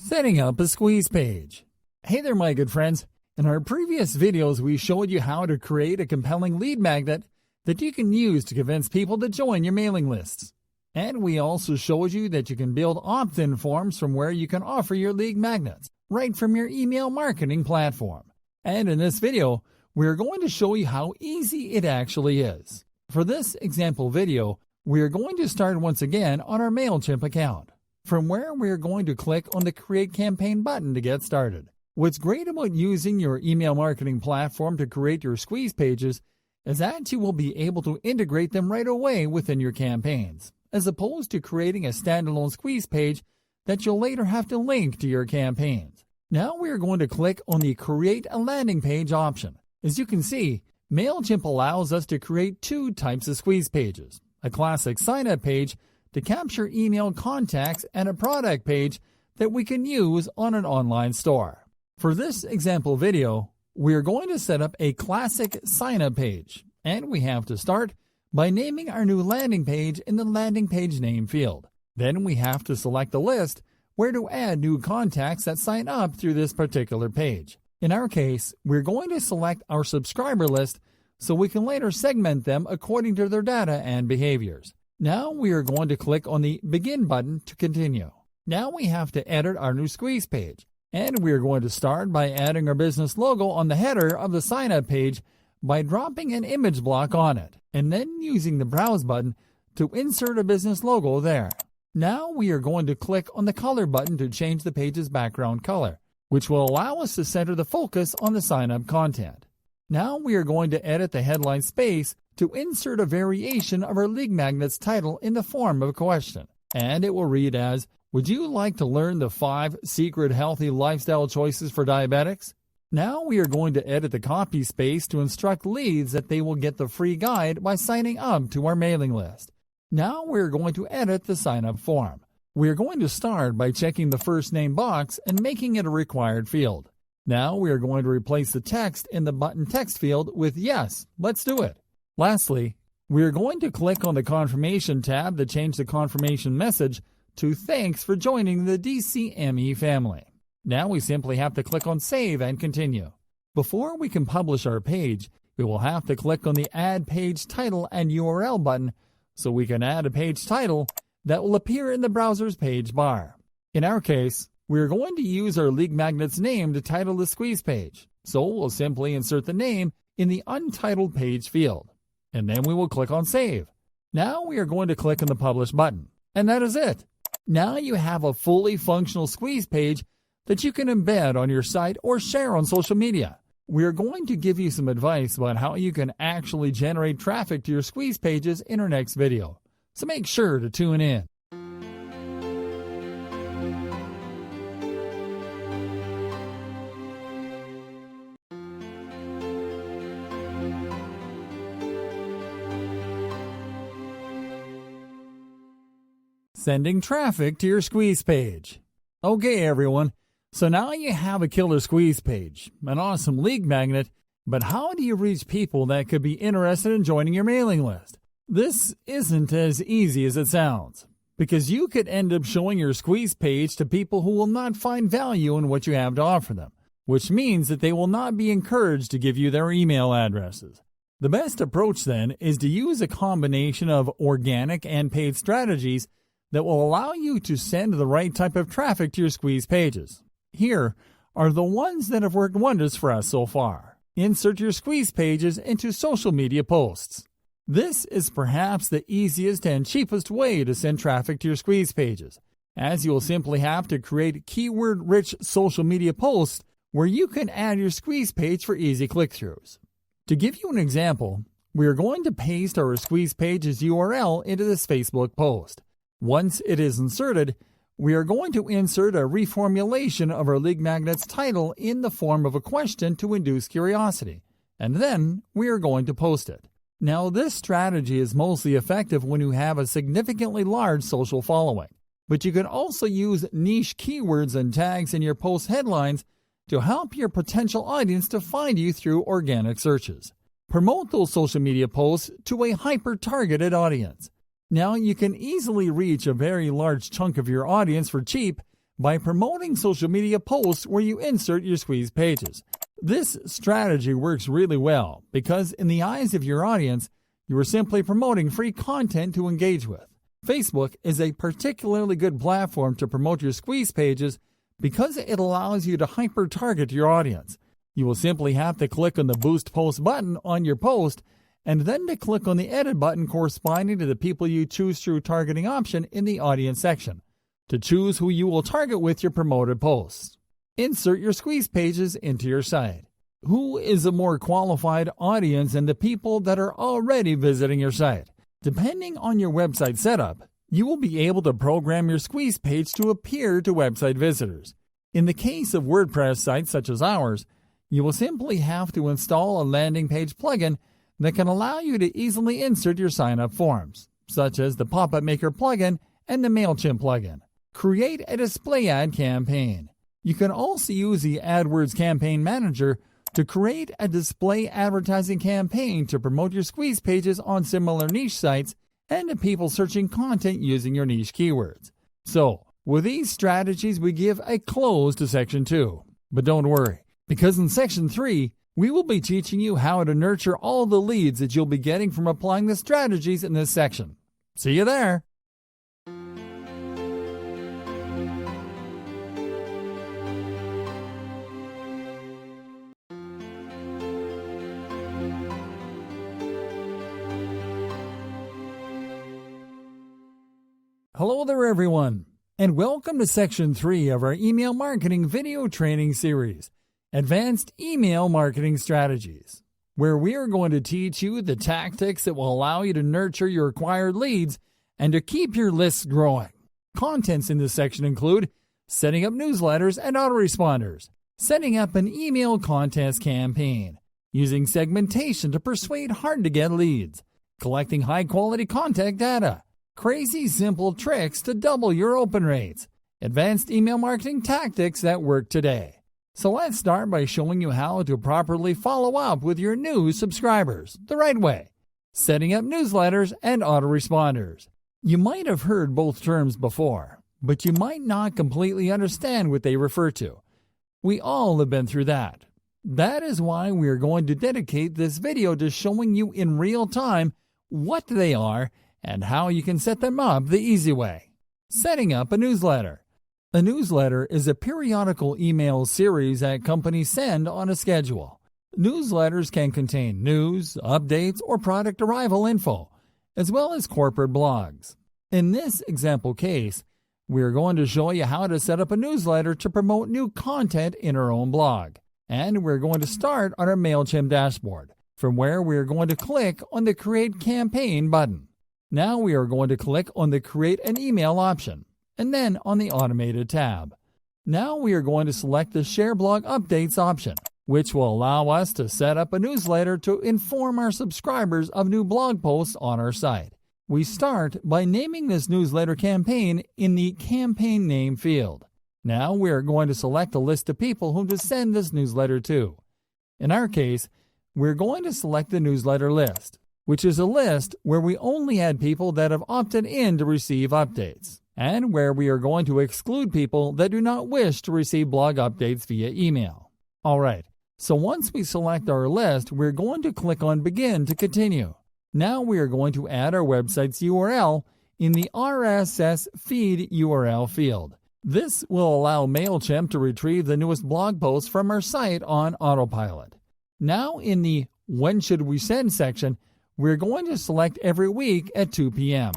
Setting up a squeeze page. Hey there, my good friends. In our previous videos, we showed you how to create a compelling lead magnet that you can use to convince people to join your mailing lists. And we also showed you that you can build opt-in forms from where you can offer your lead magnets right from your email marketing platform. And in this video, we're going to show you how easy it actually is. For this example video, we are going to start once again on our MailChimp account, from where we are going to click on the Create Campaign button to get started. What's great about using your email marketing platform to create your squeeze pages is that you will be able to integrate them right away within your campaigns, as opposed to creating a standalone squeeze page that you'll later have to link to your campaigns. Now we are going to click on the Create a Landing Page option. As you can see, MailChimp allows us to create 2 types of squeeze pages: a classic sign-up page to capture email contacts and a product page that we can use on an online store. For this example video, we are going to set up a classic sign-up page, and we have to start by naming our new landing page in the landing page name field. Then we have to select the list where to add new contacts that sign up through this particular page. In our case, we're going to select our subscriber list so we can later segment them according to their data and behaviors. Now we are going to click on the Begin button to continue. Now we have to edit our new squeeze page. And we are going to start by adding our business logo on the header of the sign-up page by dropping an image block on it, and then using the Browse button to insert a business logo there. Now we are going to click on the Color button to change the page's background color, which will allow us to center the focus on the sign-up content. Now we are going to edit the headline space to insert a variation of our League Magnet's title in the form of a question, and it will read as, "Would you like to learn the 5 secret healthy lifestyle choices for diabetics?" Now we are going to edit the copy space to instruct leads that they will get the free guide by signing up to our mailing list. Now we are going to edit the sign-up form. We are going to start by checking the first name box and making it a required field. Now we are going to replace the text in the button text field with "Yes, let's do it." Lastly, we are going to click on the Confirmation tab to change the confirmation message to "Thanks for joining the DCME family." Now we simply have to click on Save and Continue. Before we can publish our page, we will have to click on the Add Page Title and URL button so we can add a page title that will appear in the browser's page bar. In our case, we are going to use our League Magnet's name to title the squeeze page, so we'll simply insert the name in the Untitled Page field, and then we will click on Save. Now we are going to click on the Publish button, and that is it. Now you have a fully functional squeeze page that you can embed on your site or share on social media. We are going to give you some advice about how you can actually generate traffic to your squeeze pages in our next video, so make sure to tune in. Sending traffic to your squeeze page. Okay, everyone. So now you have a killer squeeze page, an awesome League Magnet, but how do you reach people that could be interested in joining your mailing list? This isn't as easy as it sounds, because you could end up showing your squeeze page to people who will not find value in what you have to offer them, which means that they will not be encouraged to give you their email addresses. The best approach then is to use a combination of organic and paid strategies that will allow you to send the right type of traffic to your squeeze pages. Here are the ones that have worked wonders for us so far. Insert your squeeze pages into social media posts. This is perhaps the easiest and cheapest way to send traffic to your squeeze pages, as you will simply have to create keyword-rich social media posts where you can add your squeeze page for easy click-throughs. To give you an example, we are going to paste our squeeze page's URL into this Facebook post. Once it is inserted, we are going to insert a reformulation of our League Magnet's title in the form of a question to induce curiosity, and then we are going to post it. Now, this strategy is mostly effective when you have a significantly large social following, but you can also use niche keywords and tags in your post headlines to help your potential audience to find you through organic searches. Promote those social media posts to a hyper-targeted audience. Now, you can easily reach a very large chunk of your audience for cheap by promoting social media posts where you insert your squeeze pages. This strategy works really well because in the eyes of your audience, you are simply promoting free content to engage with. Facebook is a particularly good platform to promote your squeeze pages because it allows you to hyper-target your audience. You will simply have to click on the Boost Post button on your post and then to click on the Edit button corresponding to the people you choose through targeting option in the Audience section to choose who you will target with your promoted posts. Insert your squeeze pages into your site. Who is a more qualified audience than the people that are already visiting your site? Depending on your website setup, you will be able to program your squeeze page to appear to website visitors. In the case of WordPress sites such as ours, you will simply have to install a landing page plugin that can allow you to easily insert your sign-up forms, such as the Pop-Up Maker plugin and the MailChimp plugin. Create a display ad campaign. You can also use the AdWords Campaign Manager to create a display advertising campaign to promote your squeeze pages on similar niche sites and to people searching content using your niche keywords. So, with these strategies, we give a close to Section 2. But don't worry, because in Section 3, we will be teaching you how to nurture all the leads that you'll be getting from applying the strategies in this section. See you there! Hello there everyone, and welcome to Section 3 of our email marketing video training series, Advanced Email Marketing Strategies, where we are going to teach you the tactics that will allow you to nurture your acquired leads and to keep your lists growing. Contents in this section include setting up newsletters and autoresponders, setting up an email contest campaign, using segmentation to persuade hard-to-get leads, collecting high-quality contact data, crazy simple tricks to double your open rates, advanced email marketing tactics that work today. So let's start by showing you how to properly follow up with your new subscribers the right way, setting up newsletters and autoresponders. You might have heard both terms before, but you might not completely understand what they refer to. We all have been through that. That is why we are going to dedicate this video to showing you in real time what they are and how you can set them up the easy way. Setting up a newsletter. A newsletter is a periodical email series that companies send on a schedule. Newsletters can contain news, updates, or product arrival info, as well as corporate blogs. In this example case, we are going to show you how to set up a newsletter to promote new content in our own blog. And we're going to start on our MailChimp dashboard, from where we are going to click on the Create Campaign button. Now we are going to click on the Create an Email option, and then on the Automated tab. Now we are going to select the Share Blog Updates option, which will allow us to set up a newsletter to inform our subscribers of new blog posts on our site. We start by naming this newsletter campaign in the Campaign Name field. Now we are going to select a list of people whom to send this newsletter to. In our case, we're going to select the newsletter list, which is a list where we only add people that have opted in to receive updates, and where we are going to exclude people that do not wish to receive blog updates via email. Alright, so once we select our list, we're going to click on Begin to continue. Now we are going to add our website's URL in the RSS feed URL field. This will allow MailChimp to retrieve the newest blog posts from our site on autopilot. Now in the When Should We Send section, we're going to select every week at 2 p.m.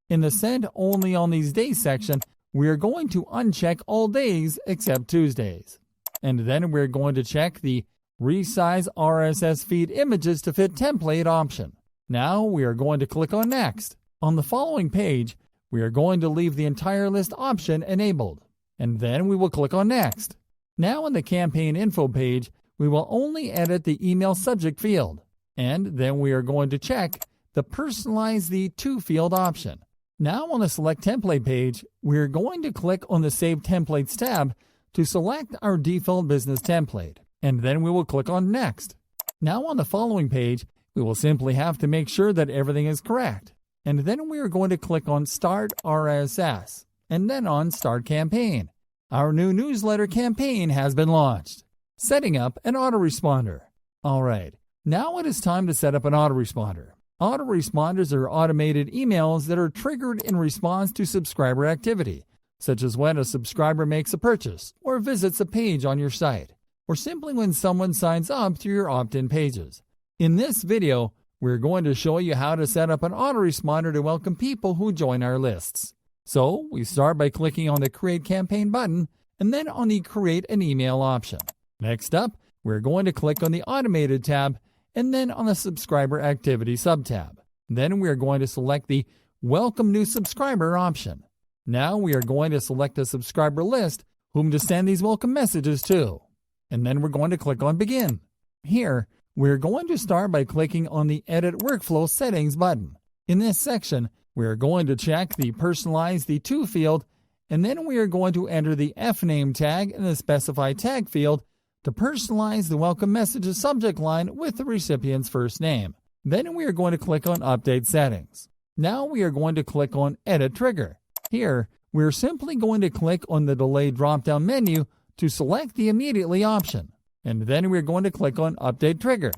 In the Send Only on These Days section, we're going to uncheck all days except Tuesdays. And then we're going to check the Resize RSS feed images to fit template option. Now we are going to click on Next. On the following page, we are going to leave the entire list option enabled, and then we will click on Next. Now in the Campaign Info page, we will only edit the email subject field, and then we are going to check the Personalize the To field option. Now on the Select Template page, we are going to click on the Save Templates tab to select our default business template, and then we will click on Next. Now on the following page, we will simply have to make sure that everything is correct, and then we are going to click on Start RSS, and then on Start Campaign. Our new newsletter campaign has been launched. Setting up an autoresponder. Alright, now it is time to set up an autoresponder. Autoresponders are automated emails that are triggered in response to subscriber activity, such as when a subscriber makes a purchase or visits a page on your site, or simply when someone signs up through your opt-in pages. In this video, we're going to show you how to set up an autoresponder to welcome people who join our lists. So, we start by clicking on the Create Campaign button and then on the Create an Email option. Next up, we're going to click on the Automated tab and then on the Subscriber Activity subtab. Then we are going to select the Welcome New Subscriber option. Now we are going to select a subscriber list whom to send these welcome messages to. And then we're going to click on Begin. Here, we're going to start by clicking on the Edit Workflow Settings button. In this section, we are going to check the Personalize the To field, and then we are going to enter the FName tag in the Specify Tag field to personalize the welcome messages subject line with the recipient's first name. Then we are going to click on Update Settings. Now we are going to click on Edit Trigger. Here, we are simply going to click on the Delay drop-down menu to select the Immediately option, and then we are going to click on Update Trigger.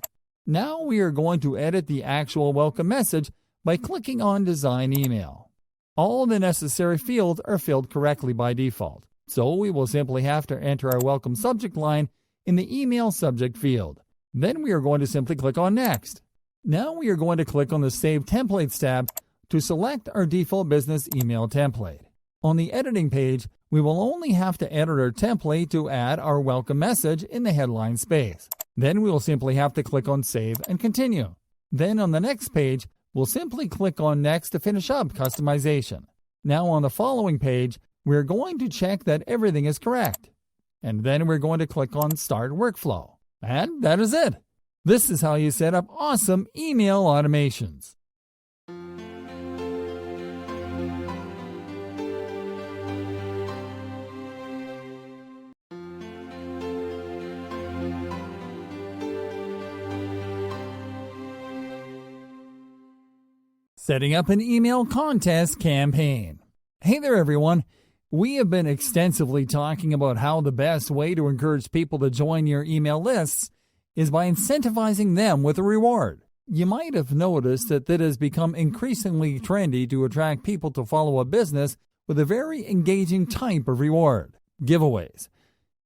Now we are going to edit the actual welcome message by clicking on Design Email. All the necessary fields are filled correctly by default, so we will simply have to enter our welcome subject line in the email subject field. Then we are going to simply click on Next. Now we are going to click on the Save Templates tab to select our default business email template. On the editing page, we will only have to edit our template to add our welcome message in the headline space. Then we will simply have to click on Save and Continue. Then on the next page, we'll simply click on Next to finish up customization. Now on the following page, we're going to check that everything is correct. And then we're going to click on Start Workflow. And that is it. This is how you set up awesome email automations. Setting up an email contest campaign. Hey there, everyone. We have been extensively talking about how the best way to encourage people to join your email lists is by incentivizing them with a reward. You might have noticed that it has become increasingly trendy to attract people to follow a business with a very engaging type of reward: giveaways.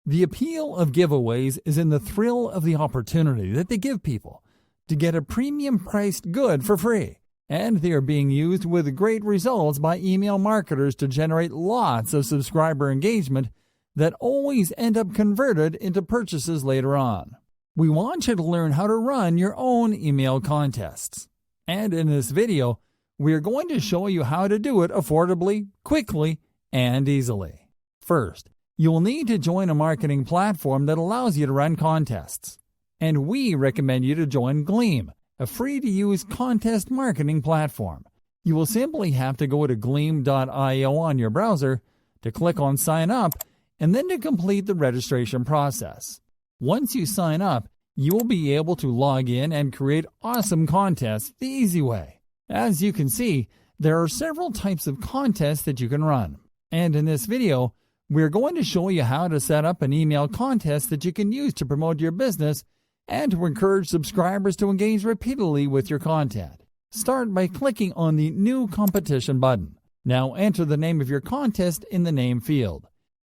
The appeal of giveaways is in the thrill of the opportunity that they give people to get a premium-priced good for free. And they are being used with great results by email marketers to generate lots of subscriber engagement that always end up converted into purchases later on. We want you to learn how to run your own email contests. And in this video, we are going to show you how to do it affordably, quickly, and easily. First, you will need to join a marketing platform that allows you to run contests. And we recommend you to join Gleam, a free-to-use contest marketing platform. You will simply have to go to gleam.io on your browser, to click on Sign Up, and then to complete the registration process. Once you sign up, you will be able to log in and create awesome contests the easy way. As you can see, there are several types of contests that you can run. And in this video, we're going to show you how to set up an email contest that you can use to promote your business and to encourage subscribers to engage repeatedly with your content. Start by clicking on the New Competition button. Now enter the name of your contest in the name field.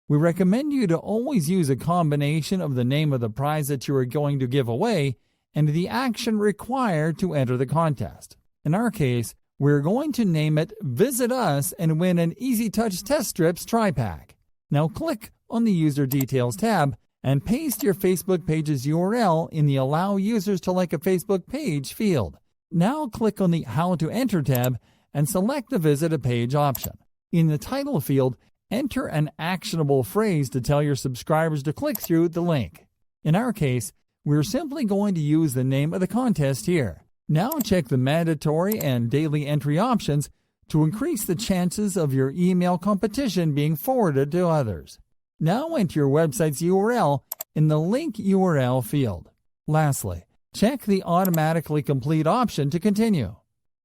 We recommend you to always use a combination of the name of the prize that you are going to give away and the action required to enter the contest. In our case, we're going to name it Visit Us and win an Easy Touch Test Strips Tri-Pack. Now click on the User Details tab and paste your Facebook page's URL in the Allow Users to Like a Facebook Page field. Now click on the How to Enter tab and select the Visit a Page option. In the title field, enter an actionable phrase to tell your subscribers to click through the link. In our case, we're simply going to use the name of the contest here. Now check the mandatory and daily entry options to increase the chances of your email competition being forwarded to others. Now enter your website's URL in the Link URL field. Lastly, check the Automatically Complete option to continue.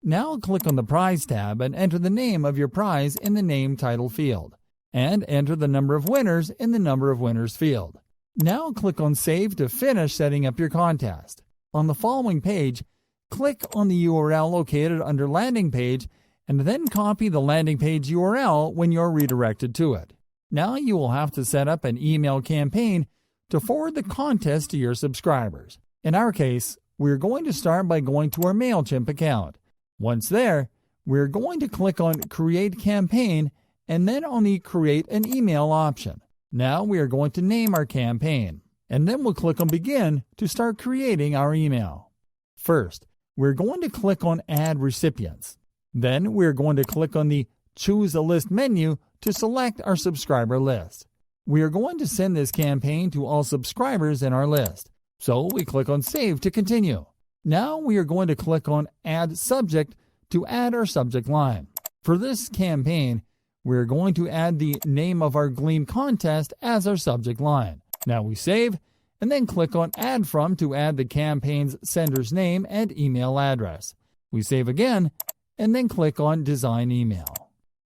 Now click on the Prize tab and enter the name of your prize in the Name Title field, and enter the number of winners in the Number of Winners field. Now click on Save to finish setting up your contest. On the following page, click on the URL located under Landing Page and then copy the landing page URL when you're redirected to it. Now you will have to set up an email campaign to forward the contest to your subscribers. In our case, we're going to start by going to our MailChimp account. Once there, we're going to click on Create Campaign and then on the Create an Email option. Now we are going to name our campaign, and then we'll click on Begin to start creating our email. First, we're going to click on Add Recipients. Then we're going to click on the Choose a List menu to select our subscriber list. We are going to send this campaign to all subscribers in our list, so we click on Save to continue. Now we are going to click on Add Subject to add our subject line. For this campaign, we're going to add the name of our Gleam contest as our subject line. Now we save, and then click on Add From to add the campaign's sender's name and email address. We save again, and then click on Design Email.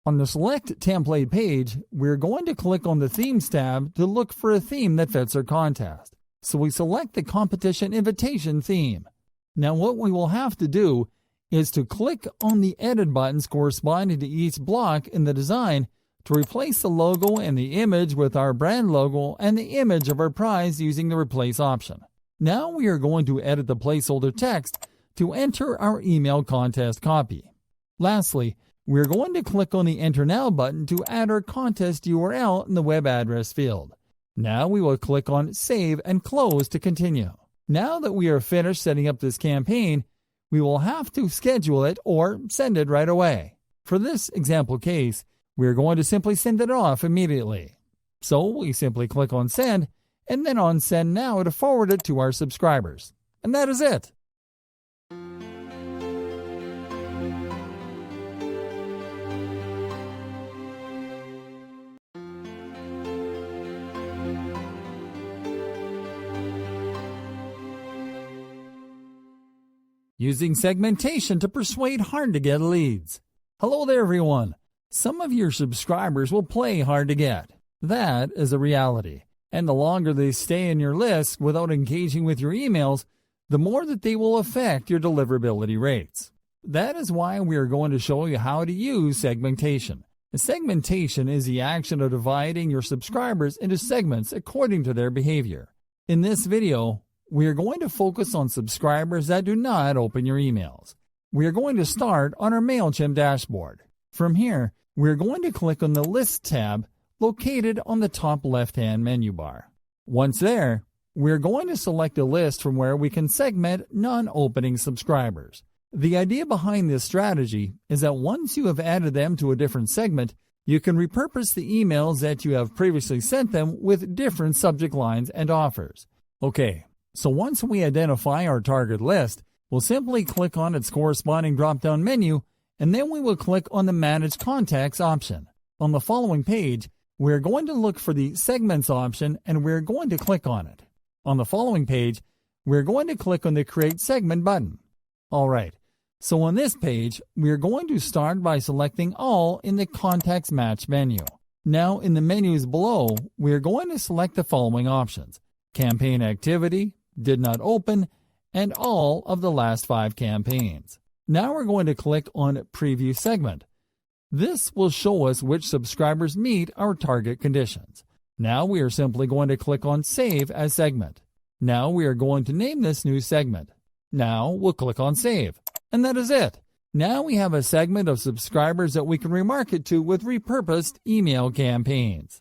On the Select Template page, we're going to click on the Themes tab to look for a theme that fits our contest. So we select the Competition Invitation theme. Now what we will have to do is to click on the Edit buttons corresponding to each block in the design to replace the logo and the image with our brand logo and the image of our prize using the Replace option. Now we are going to edit the placeholder text to enter our email contest copy. Lastly, we're going to click on the Enter Now button to add our contest URL in the web address field. Now we will click on Save and Close to continue. Now that we are finished setting up this campaign, we will have to schedule it or send it right away. For this example case, we're going to simply send it off immediately. So we simply click on Send and then on Send Now to forward it to our subscribers. And that is it. Using segmentation to persuade hard-to-get leads. Hello there, everyone. Some of your subscribers will play hard to get. That is a reality. And the longer they stay in your list without engaging with your emails, the more that they will affect your deliverability rates. That is why we are going to show you how to use segmentation. Segmentation is the action of dividing your subscribers into segments according to their behavior. In this video, we are going to focus on subscribers that do not open your emails. We are going to start on our MailChimp dashboard. From here, we are going to click on the List tab located on the top left-hand menu bar. Once there, we are going to select a list from where we can segment non-opening subscribers. The idea behind this strategy is that once you have added them to a different segment, you can repurpose the emails that you have previously sent them with different subject lines and offers. Okay. So once we identify our target list, we'll simply click on its corresponding drop-down menu, and then we will click on the Manage Contacts option. On the following page, we're going to look for the Segments option, and we're going to click on it. On the following page, we're going to click on the Create Segment button. Alright, so on this page, we're going to start by selecting All in the Contacts Match menu. Now in the menus below, we're going to select the following options: Campaign Activity, Did Not Open, and all of the last 5 campaigns. Now we're going to click on Preview Segment. This will show us which subscribers meet our target conditions. Now we are simply going to click on Save as Segment. Now we are going to name this new segment. Now we'll click on Save. And that is it. Now we have a segment of subscribers that we can remarket to with repurposed email campaigns.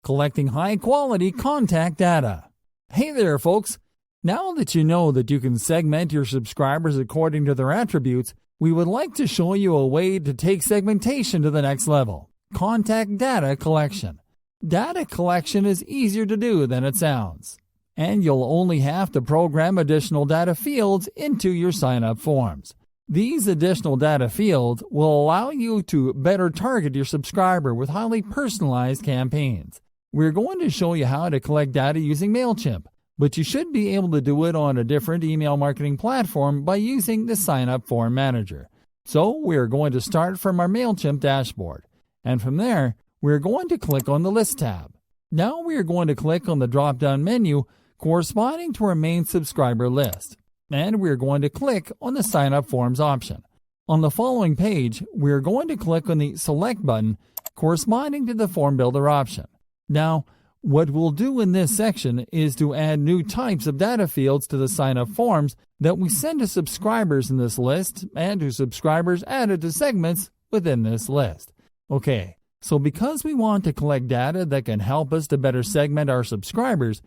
Collecting high-quality contact data. Hey there, folks. Now that you know that you can segment your subscribers according to their attributes, we would like to show you a way to take segmentation to the next level: contact data collection. Data collection is easier to do than it sounds, and you'll only have to program additional data fields into your sign-up forms. These additional data fields will allow you to better target your subscriber with highly personalized campaigns. We're going to show you how to collect data using MailChimp, but you should be able to do it on a different email marketing platform by using the Sign-up Form Manager. So we're going to start from our MailChimp dashboard, and from there, we're going to click on the List tab. Now we are going to click on the drop-down menu corresponding to our main subscriber list, and we're going to click on the Sign-up Forms option. On the following page, we're going to click on the Select button corresponding to the Form Builder option. Now, what we'll do in this section is to add new types of data fields to the sign-up forms that we send to subscribers in this list and to subscribers added to segments within this list. Okay, so because we want to collect data that can help us to better segment our subscribers,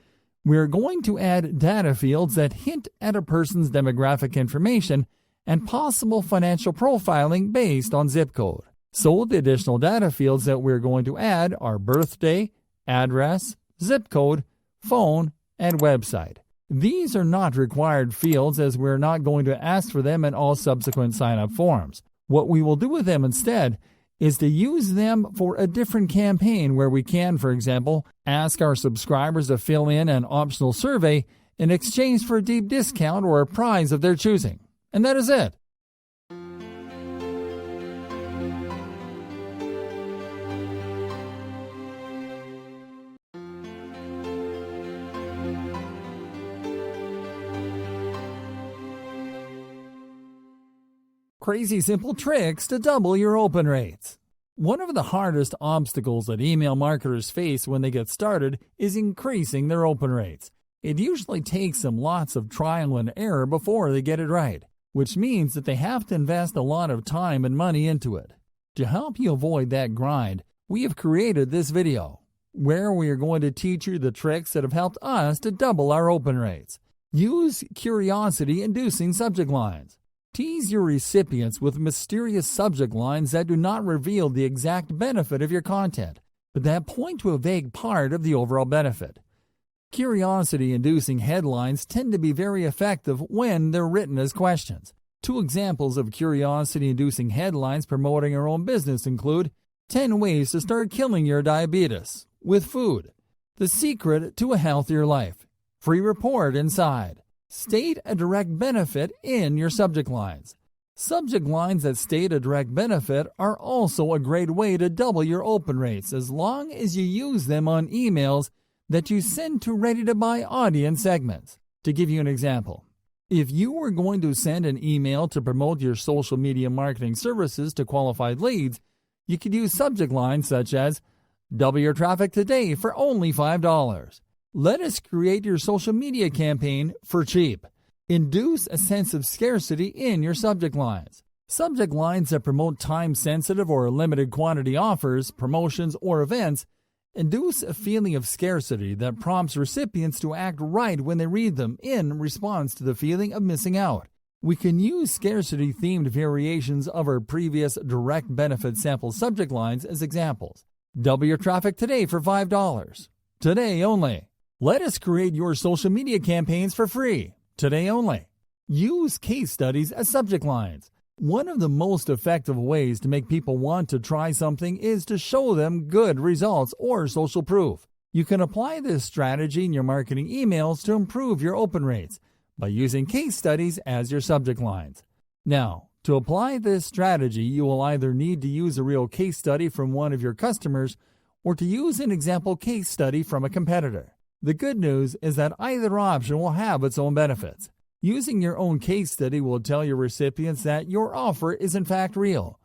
we're going to add data fields that hint at a person's demographic information and possible financial profiling based on zip code. So the additional data fields that we're going to add are birthday, address, zip code, phone, and website. These are not required fields as we're not going to ask for them in all subsequent sign-up forms. What we will do with them instead is to use them for a different campaign where we can, for example, ask our subscribers to fill in an optional survey in exchange for a deep discount or a prize of their choosing. And that is it. crazy simple tricks to double your open rates. One of the hardest obstacles that email marketers face when they get started is increasing their open rates. It usually takes them lots of trial and error before they get it right, which means that they have to invest a lot of time and money into it. To help you avoid that grind, we have created this video, where we are going to teach you the tricks that have helped us to double our open rates. Use curiosity-inducing subject lines. Tease your recipients with mysterious subject lines that do not reveal the exact benefit of your content, but that point to a vague part of the overall benefit. Curiosity-inducing headlines tend to be very effective when they're written as questions. Two examples of curiosity-inducing headlines promoting your own business include 10 ways to start killing your diabetes with food, the secret to a healthier life, free report inside. State a direct benefit in your subject lines. Subject lines that state a direct benefit are also a great way to double your open rates as long as you use them on emails that you send to ready-to-buy audience segments. To give you an example, if you were going to send an email to promote your social media marketing services to qualified leads, you could use subject lines such as, "Double your traffic today for only $5. Let us create your social media campaign for cheap." Induce a sense of scarcity in your subject lines. Subject lines that promote time-sensitive or limited quantity offers, promotions, or events induce a feeling of scarcity that prompts recipients to act right when they read them in response to the feeling of missing out. We can use scarcity-themed variations of our previous direct benefit sample subject lines as examples. Double your traffic today for $5. Today only. Let us create your social media campaigns for free. Today only. Use case studies as subject lines. One of the most effective ways to make people want to try something is to show them good results or social proof. You can apply this strategy in your marketing emails to improve your open rates by using case studies as your subject lines. Now, to apply this strategy, you will either need to use a real case study from one of your customers or to use an example case study from a competitor. The good news is that either option will have its own benefits. Using your own case study will tell your recipients that your offer is in fact real,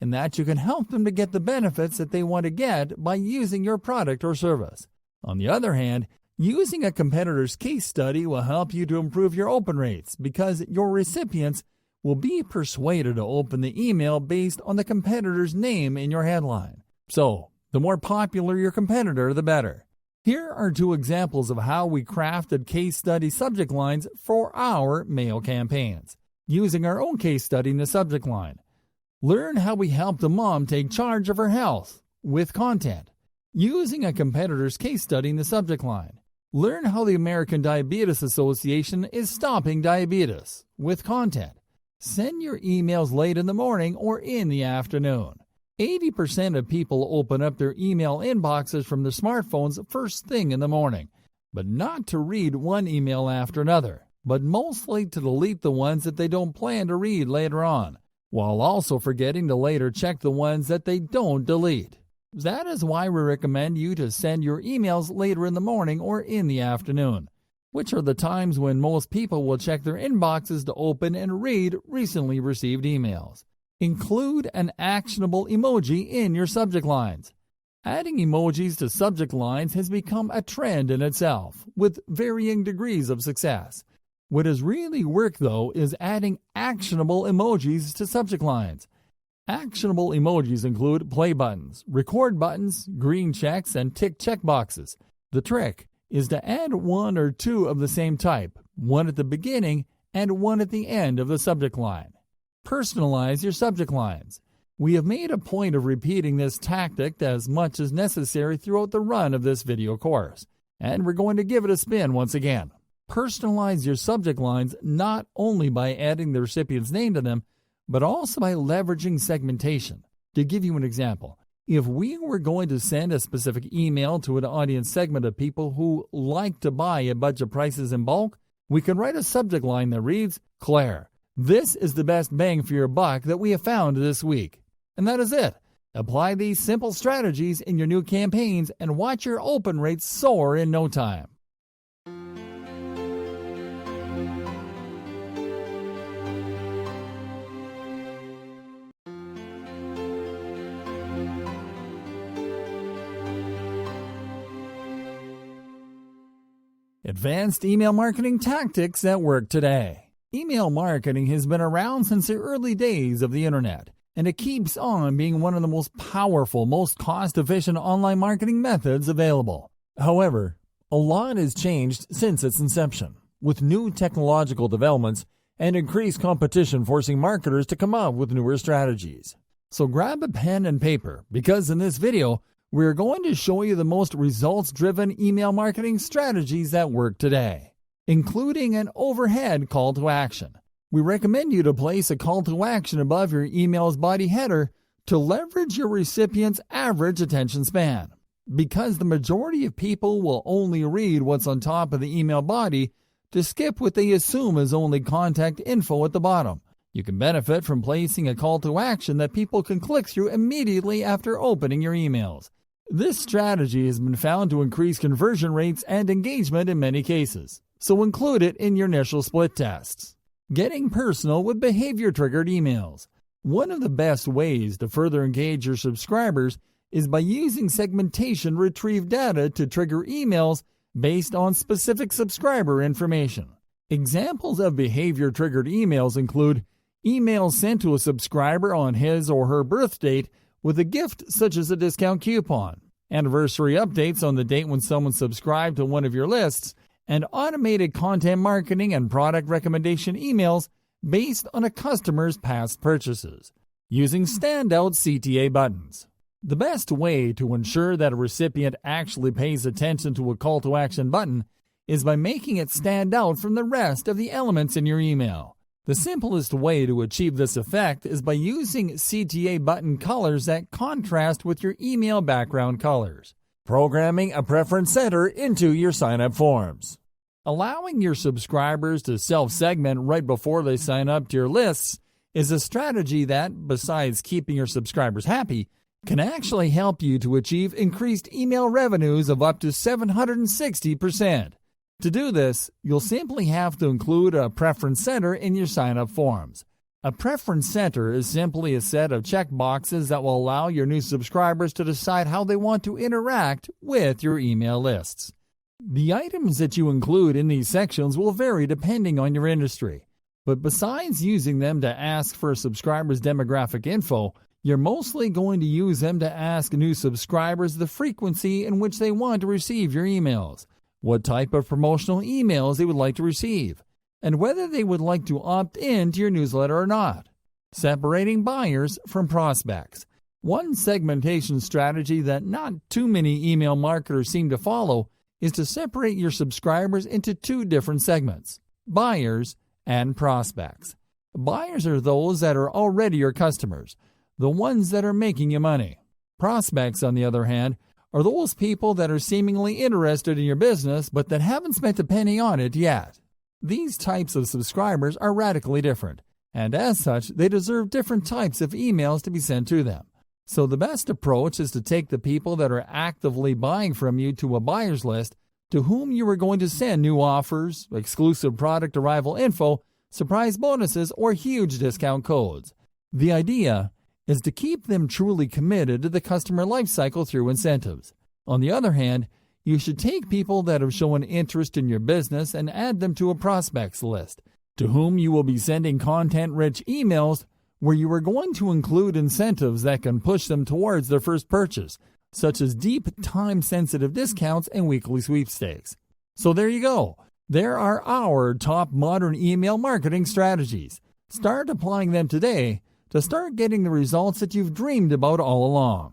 and that you can help them to get the benefits that they want to get by using your product or service. On the other hand, using a competitor's case study will help you to improve your open rates because your recipients will be persuaded to open the email based on the competitor's name in your headline. So, the more popular your competitor, the better. Here are two examples of how we crafted case study subject lines for our mail campaigns. Using our own case study in the subject line. Learn how we helped a mom take charge of her health with content. Using a competitor's case study in the subject line. Learn how the American Diabetes Association is stopping diabetes with content. Send your emails late in the morning or in the afternoon. 80% of people open up their email inboxes from their smartphones first thing in the morning, but not to read one email after another, but mostly to delete the ones that they don't plan to read later on, while also forgetting to later check the ones that they don't delete. That is why we recommend you to send your emails later in the morning or in the afternoon, which are the times when most people will check their inboxes to open and read recently received emails. Include an actionable emoji in your subject lines. Adding emojis to subject lines has become a trend in itself, with varying degrees of success. What has really worked, though, is adding actionable emojis to subject lines. Actionable emojis include play buttons, record buttons, green checks, and tick checkboxes. The trick is to add one or two of the same type, one at the beginning and one at the end of the subject line. Personalize your subject lines. We have made a point of repeating this tactic as much as necessary throughout the run of this video course, and we're going to give it a spin once again. Personalize your subject lines not only by adding the recipient's name to them, but also by leveraging segmentation. To give you an example, if we were going to send a specific email to an audience segment of people who like to buy at budget prices in bulk, we can write a subject line that reads, "Claire, this is the best bang for your buck that we have found this week." And that is it. Apply these simple strategies in your new campaigns and watch your open rates soar in no time. Advanced email marketing tactics that work today. Email marketing has been around since the early days of the internet, and it keeps on being one of the most powerful, most cost-efficient online marketing methods available. However, a lot has changed since its inception, with new technological developments and increased competition forcing marketers to come up with newer strategies. So grab a pen and paper, because in this video, we're going to show you the most results-driven email marketing strategies that work today, including an overhead call to action. We recommend you to place a call to action above your email's body header to leverage your recipient's average attention span. Because the majority of people will only read what's on top of the email body to skip what they assume is only contact info at the bottom. You can benefit from placing a call to action that people can click through immediately after opening your emails. This strategy has been found to increase conversion rates and engagement in many cases, so include it in your initial split tests. Getting personal with behavior-triggered emails. One of the best ways to further engage your subscribers is by using segmentation retrieved data to trigger emails based on specific subscriber information. Examples of behavior-triggered emails include emails sent to a subscriber on his or her birth date with a gift such as a discount coupon, anniversary updates on the date when someone subscribed to one of your lists, and automated content marketing and product recommendation emails based on a customer's past purchases, using standout CTA buttons. The best way to ensure that a recipient actually pays attention to a call to action button is by making it stand out from the rest of the elements in your email. The simplest way to achieve this effect is by using CTA button colors that contrast with your email background colors. Programming a preference center into your sign-up forms. Allowing your subscribers to self-segment right before they sign up to your lists is a strategy that, besides keeping your subscribers happy, can actually help you to achieve increased email revenues of up to 760%. To do this, you'll simply have to include a preference center in your sign-up forms. A preference center is simply a set of checkboxes that will allow your new subscribers to decide how they want to interact with your email lists. The items that you include in these sections will vary depending on your industry, but besides using them to ask for a subscriber's demographic info, you're mostly going to use them to ask new subscribers the frequency in which they want to receive your emails, what type of promotional emails they would like to receive, and whether they would like to opt in to your newsletter or not. Separating buyers from prospects. One segmentation strategy that not too many email marketers seem to follow is to separate your subscribers into two different segments, buyers and prospects. Buyers are those that are already your customers, the ones that are making you money. Prospects, on the other hand, are those people that are seemingly interested in your business but that haven't spent a penny on it yet. These types of subscribers are radically different, and as such, they deserve different types of emails to be sent to them. So the best approach is to take the people that are actively buying from you to a buyer's list to whom you are going to send new offers, exclusive product arrival info, surprise bonuses, or huge discount codes. The idea is to keep them truly committed to the customer lifecycle through incentives. On the other hand, you should take people that have shown interest in your business and add them to a prospects list, to whom you will be sending content-rich emails where you are going to include incentives that can push them towards their first purchase, such as deep, time-sensitive discounts and weekly sweepstakes. So there you go. There are our top modern email marketing strategies. Start applying them today to start getting the results that you've dreamed about all along.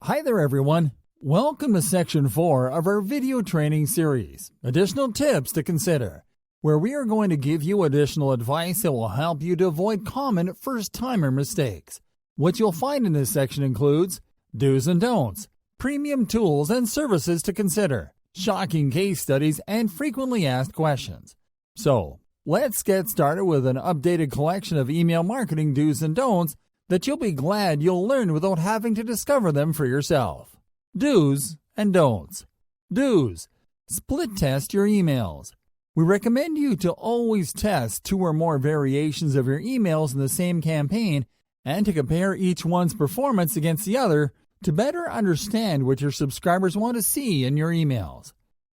Hi there, everyone. Welcome to Section 4 of our video training series, Additional Tips to Consider, where we are going to give you additional advice that will help you to avoid common first-timer mistakes. What you'll find in this section includes do's and don'ts, premium tools and services to consider, shocking case studies, and frequently asked questions. So, let's get started with an updated collection of email marketing do's and don'ts that you'll be glad you'll learn without having to discover them for yourself. Do's and don'ts. Do's. Split test your emails. We recommend you to always test 2 or more variations of your emails in the same campaign and to compare each one's performance against the other to better understand what your subscribers want to see in your emails.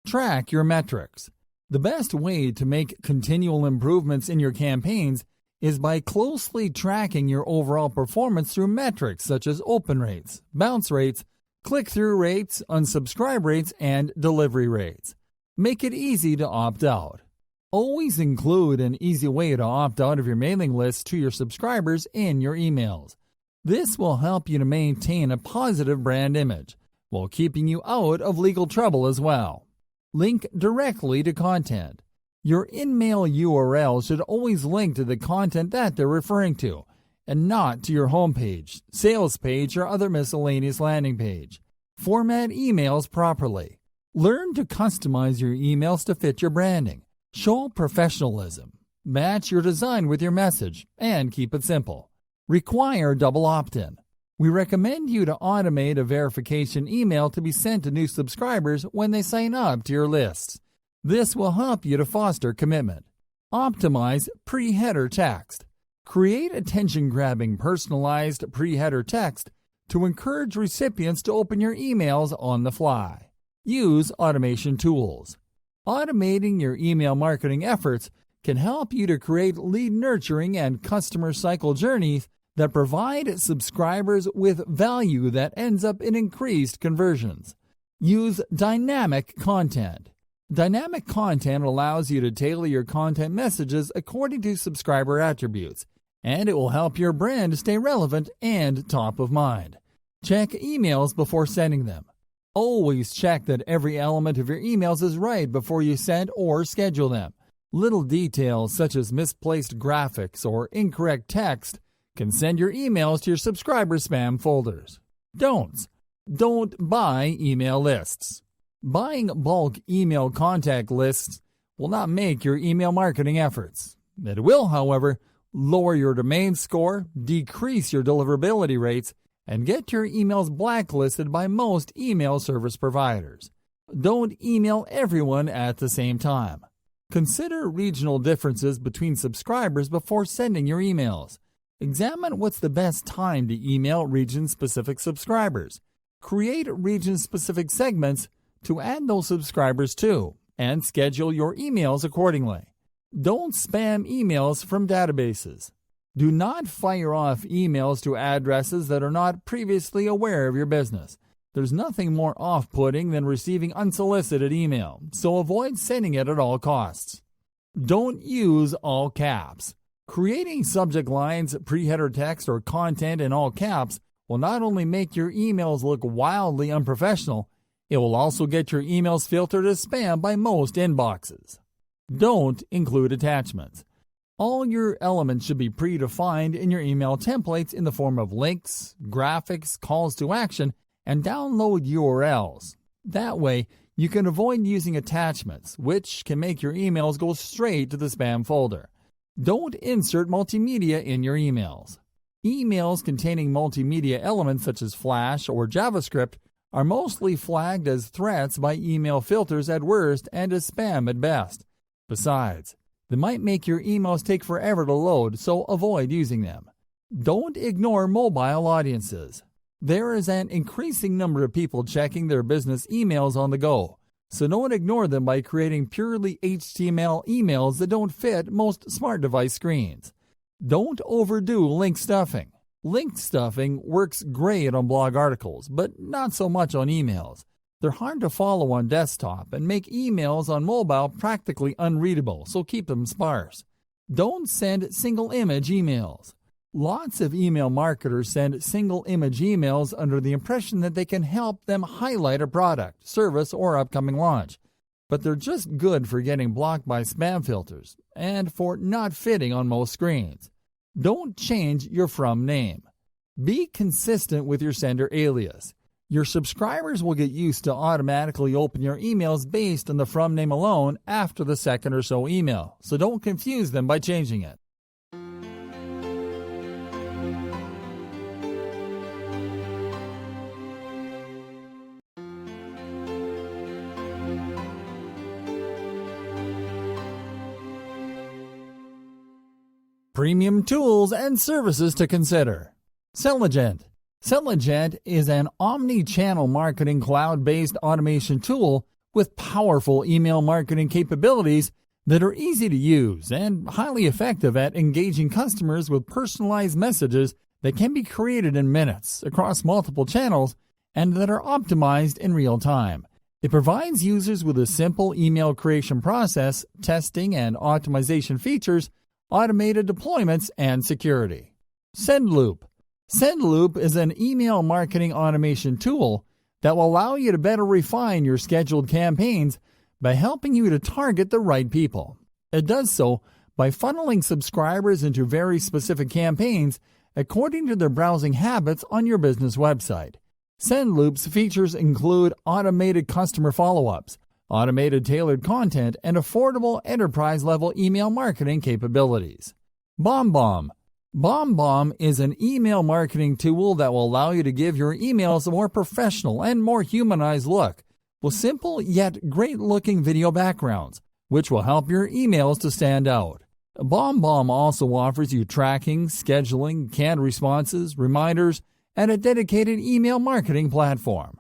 Track your metrics. The best way to make continual improvements in your campaigns is by closely tracking your overall performance through metrics such as open rates, bounce rates, click-through rates, unsubscribe rates, and delivery rates. Make it easy to opt out. Always include an easy way to opt out of your mailing list to your subscribers in your emails. This will help you to maintain a positive brand image while keeping you out of legal trouble as well. Link directly to content. Your in-mail URL should always link to the content that they're referring to, and not to your homepage, sales page, or other miscellaneous landing page. Format emails properly. Learn to customize your emails to fit your branding. Show professionalism. Match your design with your message, and keep it simple. Require double opt-in. We recommend you to automate a verification email to be sent to new subscribers when they sign up to your lists. This will help you to foster commitment. Optimize pre-header text. Create attention-grabbing personalized pre-header text to encourage recipients to open your emails on the fly. Use automation tools. Automating your email marketing efforts can help you to create lead nurturing and customer cycle journeys that provide subscribers with value that ends up in increased conversions. Use dynamic content. Dynamic content allows you to tailor your content messages according to subscriber attributes, and it will help your brand stay relevant and top of mind. Check emails before sending them. Always check that every element of your emails is right before you send or schedule them. Little details such as misplaced graphics or incorrect text can send your emails to your subscriber spam folders. Don'ts. Don't buy email lists. Buying bulk email contact lists will not make your email marketing efforts. It will, however, lower your domain score, decrease your deliverability rates, and get your emails blacklisted by most email service providers. Don't email everyone at the same time. Consider regional differences between subscribers before sending your emails. Examine what's the best time to email region-specific subscribers. Create region-specific segments to add those subscribers to, and schedule your emails accordingly. Don't spam emails from databases. Do not fire off emails to addresses that are not previously aware of your business. There's nothing more off-putting than receiving unsolicited email, so avoid sending it at all costs. Don't use all caps. Creating subject lines, pre-header text, or content in all caps will not only make your emails look wildly unprofessional, it will also get your emails filtered as spam by most inboxes. Don't include attachments. All your elements should be predefined in your email templates in the form of links, graphics, calls to action, and download URLs. That way, you can avoid using attachments, which can make your emails go straight to the spam folder. Don't insert multimedia in your emails. Emails containing multimedia elements such as Flash or JavaScript are mostly flagged as threats by email filters at worst and as spam at best. Besides, they might make your emails take forever to load, so avoid using them. Don't ignore mobile audiences. There is an increasing number of people checking their business emails on the go, so don't ignore them by creating purely HTML emails that don't fit most smart device screens. Don't overdo link stuffing. Link stuffing works great on blog articles, but not so much on emails. They're hard to follow on desktop and make emails on mobile practically unreadable, so keep them sparse. Don't send single image emails. Lots of email marketers send single image emails under the impression that they can help them highlight a product, service, or upcoming launch. But they're just good for getting blocked by spam filters and for not fitting on most screens. Don't change your from name. Be consistent with your sender alias. Your subscribers will get used to automatically open your emails based on the from name alone after the second or so email, so don't confuse them by changing it. Premium tools and services to consider. Selligent. Selligent is an omni-channel marketing cloud-based automation tool with powerful email marketing capabilities that are easy to use and highly effective at engaging customers with personalized messages that can be created in minutes across multiple channels and that are optimized in real time. It provides users with a simple email creation process, testing and optimization features, automated deployments, and security. SendLoop. SendLoop is an email marketing automation tool that will allow you to better refine your scheduled campaigns by helping you to target the right people. It does so by funneling subscribers into very specific campaigns according to their browsing habits on your business website. SendLoop's features include automated customer follow-ups, automated tailored content, and affordable enterprise-level email marketing capabilities. BombBomb. BombBomb is an email marketing tool that will allow you to give your emails a more professional and more humanized look with simple yet great-looking video backgrounds, which will help your emails to stand out. BombBomb also offers you tracking, scheduling, canned responses, reminders, and a dedicated email marketing platform.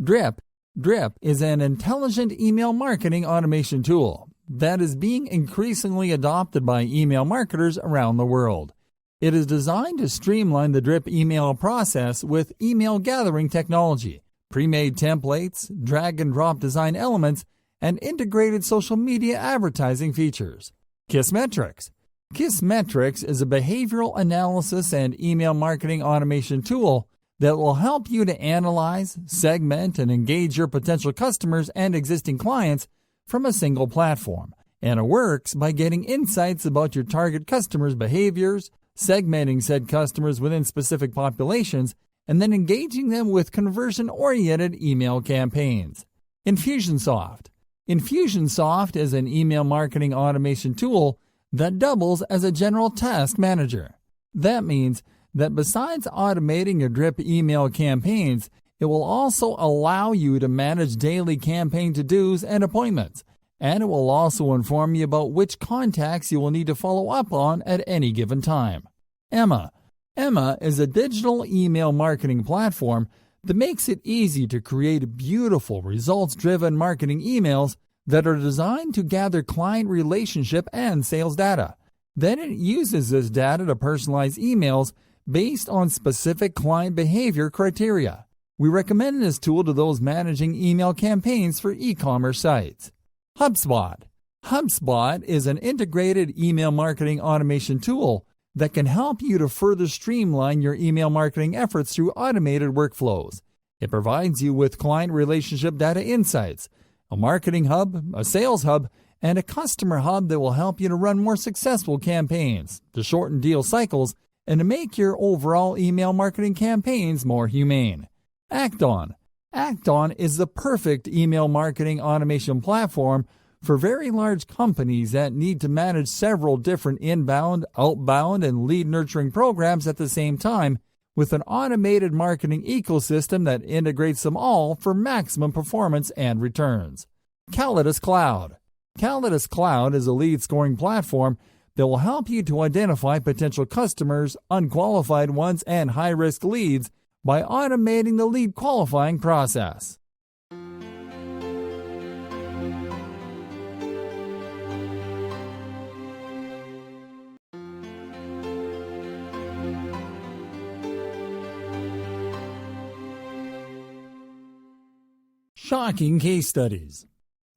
Drip. Drip is an intelligent email marketing automation tool that is being increasingly adopted by email marketers around the world. It is designed to streamline the drip email process with email gathering technology, pre-made templates, drag-and-drop design elements, and integrated social media advertising features. Kissmetrics. Kissmetrics is a behavioral analysis and email marketing automation tool that will help you to analyze, segment, and engage your potential customers and existing clients from a single platform. And it works by getting insights about your target customers' behaviors, segmenting said customers within specific populations, and then engaging them with conversion-oriented email campaigns. Infusionsoft. Infusionsoft is an email marketing automation tool that doubles as a general task manager. That means that besides automating your drip email campaigns, it will also allow you to manage daily campaign to-dos and appointments, and it will also inform you about which contacts you will need to follow up on at any given time. Emma. Emma is a digital email marketing platform that makes it easy to create beautiful, results-driven marketing emails that are designed to gather client relationship and sales data. Then it uses this data to personalize emails based on specific client behavior criteria. We recommend this tool to those managing email campaigns for e-commerce sites. HubSpot. HubSpot is an integrated email marketing automation tool that can help you to further streamline your email marketing efforts through automated workflows. It provides you with client relationship data insights, a marketing hub, a sales hub, and a customer hub that will help you to run more successful campaigns, to shorten deal cycles, and to make your overall email marketing campaigns more humane. Acton. Acton is the perfect email marketing automation platform for very large companies that need to manage several different inbound, outbound, and lead nurturing programs at the same time with an automated marketing ecosystem that integrates them all for maximum performance and returns. Calidus Cloud. Calidus Cloud is a lead scoring platform that will help you to identify potential customers, unqualified ones, and high-risk leads by automating the lead qualifying process. Shocking case studies.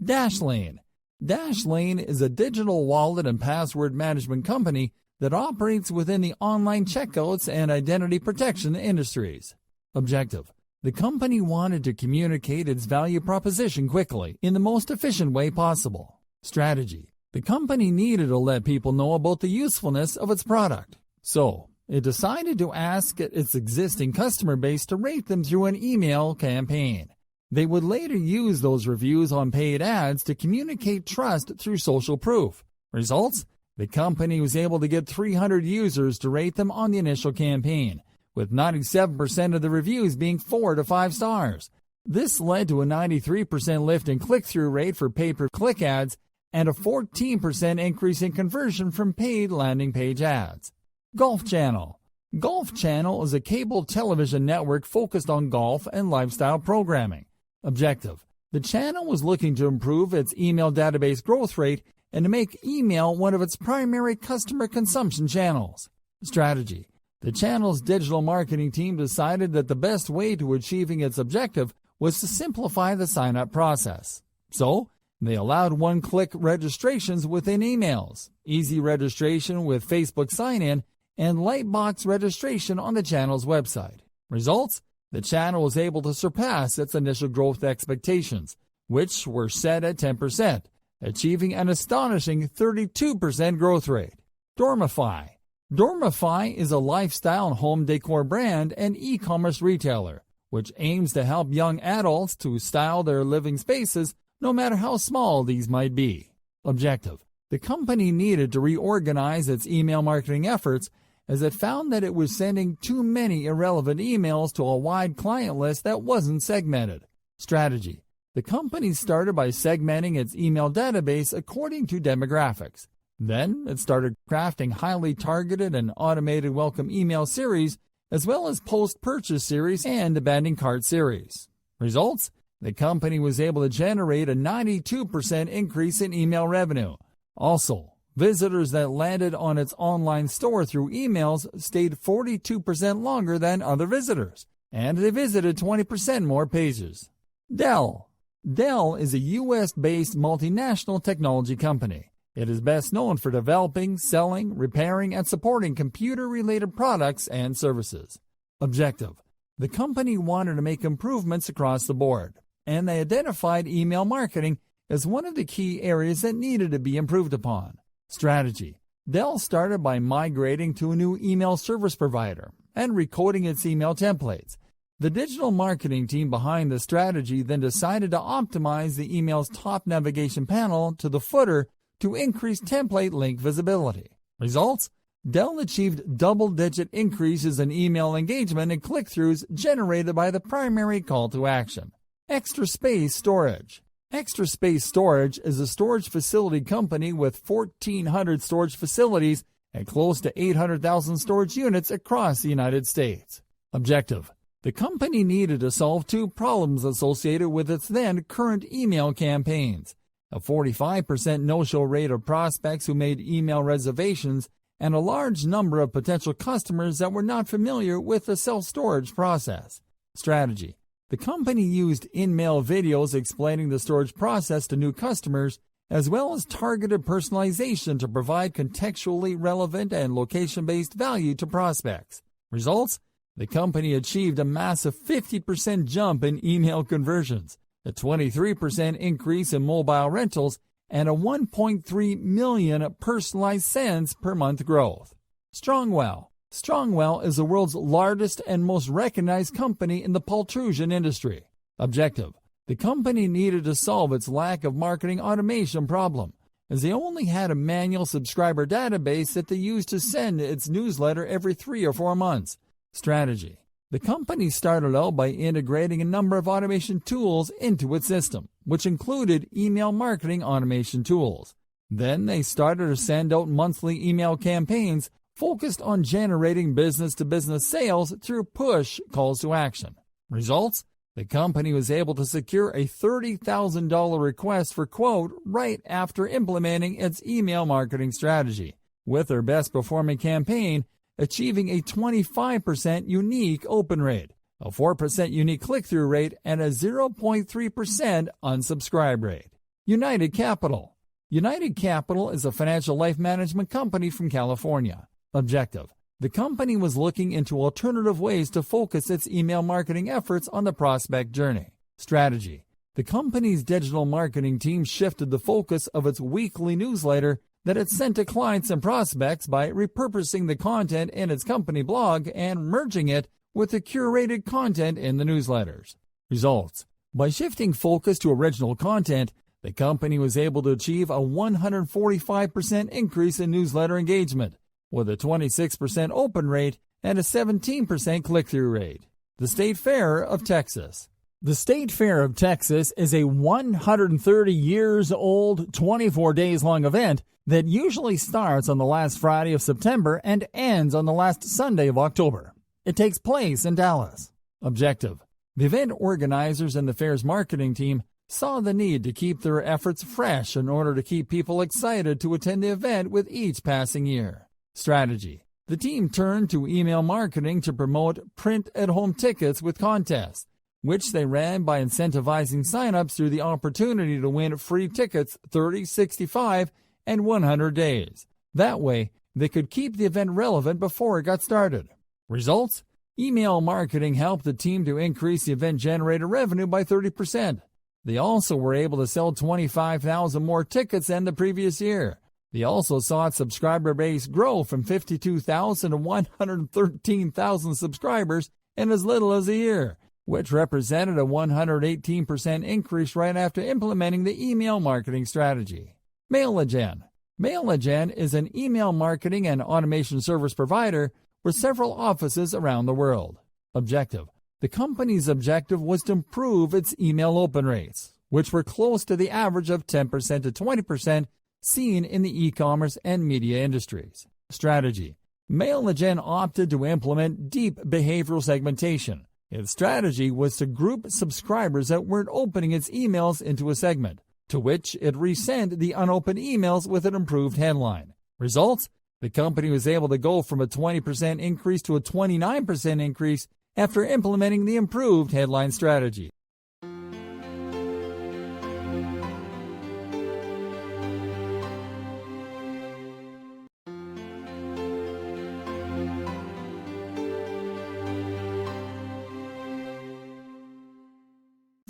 Dashlane. Dashlane is a digital wallet and password management company that operates within the online checkouts and identity protection industries. Objective: the company wanted to communicate its value proposition quickly in the most efficient way possible. Strategy: the company needed to let people know about the usefulness of its product. So, it decided to ask its existing customer base to rate them through an email campaign. They would later use those reviews on paid ads to communicate trust through social proof. Results? The company was able to get 300 users to rate them on the initial campaign, with 97% of the reviews being 4 to 5 stars. This led to a 93% lift in click-through rate for pay-per-click ads and a 14% increase in conversion from paid landing page ads. Golf Channel. Golf Channel is a cable television network focused on golf and lifestyle programming. Objective: the channel was looking to improve its email database growth rate and to make email one of its primary customer consumption channels. Strategy: the channel's digital marketing team decided that the best way to achieving its objective was to simplify the sign-up process. So, they allowed one-click registrations within emails, easy registration with Facebook sign-in, and Lightbox registration on the channel's website. Results? The channel was able to surpass its initial growth expectations, which were set at 10%, achieving an astonishing 32% growth rate. Dormify. Dormify is a lifestyle and home decor brand and e-commerce retailer, which aims to help young adults to style their living spaces no matter how small these might be. Objective: the company needed to reorganize its email marketing efforts as it found that it was sending too many irrelevant emails to a wide client list that wasn't segmented. Strategy: the company started by segmenting its email database according to demographics. Then it started crafting highly targeted and automated welcome email series, as well as post-purchase series and abandoned cart series. Results? The company was able to generate a 92% increase in email revenue. Also, visitors that landed on its online store through emails stayed 42% longer than other visitors, and they visited 20% more pages. Dell. Dell is a U.S.-based multinational technology company. It is best known for developing, selling, repairing, and supporting computer-related products and services. Objective: the company wanted to make improvements across the board, and they identified email marketing as one of the key areas that needed to be improved upon. Strategy: Dell started by migrating to a new email service provider and recoding its email templates. The digital marketing team behind the strategy then decided to optimize the email's top navigation panel to the footer to increase template link visibility. Results? Dell achieved double-digit increases in email engagement and click-throughs generated by the primary call to action. Extra Space Storage. Extra Space Storage is a storage facility company with 1,400 storage facilities and close to 800,000 storage units across the United States. Objective: the company needed to solve two problems associated with its then current email campaigns: a 45% no-show rate of prospects who made email reservations and a large number of potential customers that were not familiar with the self-storage process. Strategy: the company used in-mail videos explaining the storage process to new customers, as well as targeted personalization to provide contextually relevant and location-based value to prospects. Results? The company achieved a massive 50% jump in email conversions, a 23% increase in mobile rentals, and a 1.3 million personalized sends per month growth. Strongwell. Strongwell is the world's largest and most recognized company in the pultrusion industry. Objective: the company needed to solve its lack of marketing automation problem, as they only had a manual subscriber database that they used to send its newsletter every 3 or 4 months. Strategy: the company started out by integrating a number of automation tools into its system, which included email marketing automation tools. Then they started to send out monthly email campaigns focused on generating business-to-business sales through push calls to action. Results? The company was able to secure a $30,000 request for quote right after implementing its email marketing strategy, with their best-performing campaign achieving a 25% unique open rate, a 4% unique click-through rate, and a 0.3% unsubscribe rate. United Capital. United Capital is a financial life management company from California. Objective: the company was looking into alternative ways to focus its email marketing efforts on the prospect journey. Strategy: the company's digital marketing team shifted the focus of its weekly newsletter that it sent to clients and prospects by repurposing the content in its company blog and merging it with the curated content in the newsletters. Results: by shifting focus to original content, the company was able to achieve a 145% increase in newsletter engagement, with a 26% open rate and a 17% click-through rate. The State Fair of Texas. The State Fair of Texas is a 130 years old, 24 days long event that usually starts on the last Friday of September and ends on the last Sunday of October. It takes place in Dallas. Objective: the event organizers and the fair's marketing team saw the need to keep their efforts fresh in order to keep people excited to attend the event with each passing year. Strategy: the team turned to email marketing to promote print-at-home tickets with contests, which they ran by incentivizing sign-ups through the opportunity to win free tickets 30, 65, and 100 days. That way, they could keep the event relevant before it got started. Results? Email marketing helped the team to increase the event-generated revenue by 30%. They also were able to sell 25,000 more tickets than the previous year. They also saw its subscriber base grow from 52,000 to 113,000 subscribers in as little as a year, which represented a 118% increase right after implementing the email marketing strategy. MailaGen. MailaGen is an email marketing and automation service provider with several offices around the world. Objective: the company's objective was to improve its email open rates, which were close to the average of 10% to 20% seen in the e-commerce and media industries. Strategy: MailaGen opted to implement deep behavioral segmentation. Its strategy was to group subscribers that weren't opening its emails into a segment, to which it resent the unopened emails with an improved headline. Results? The company was able to go from a 20% increase to a 29% increase after implementing the improved headline strategy.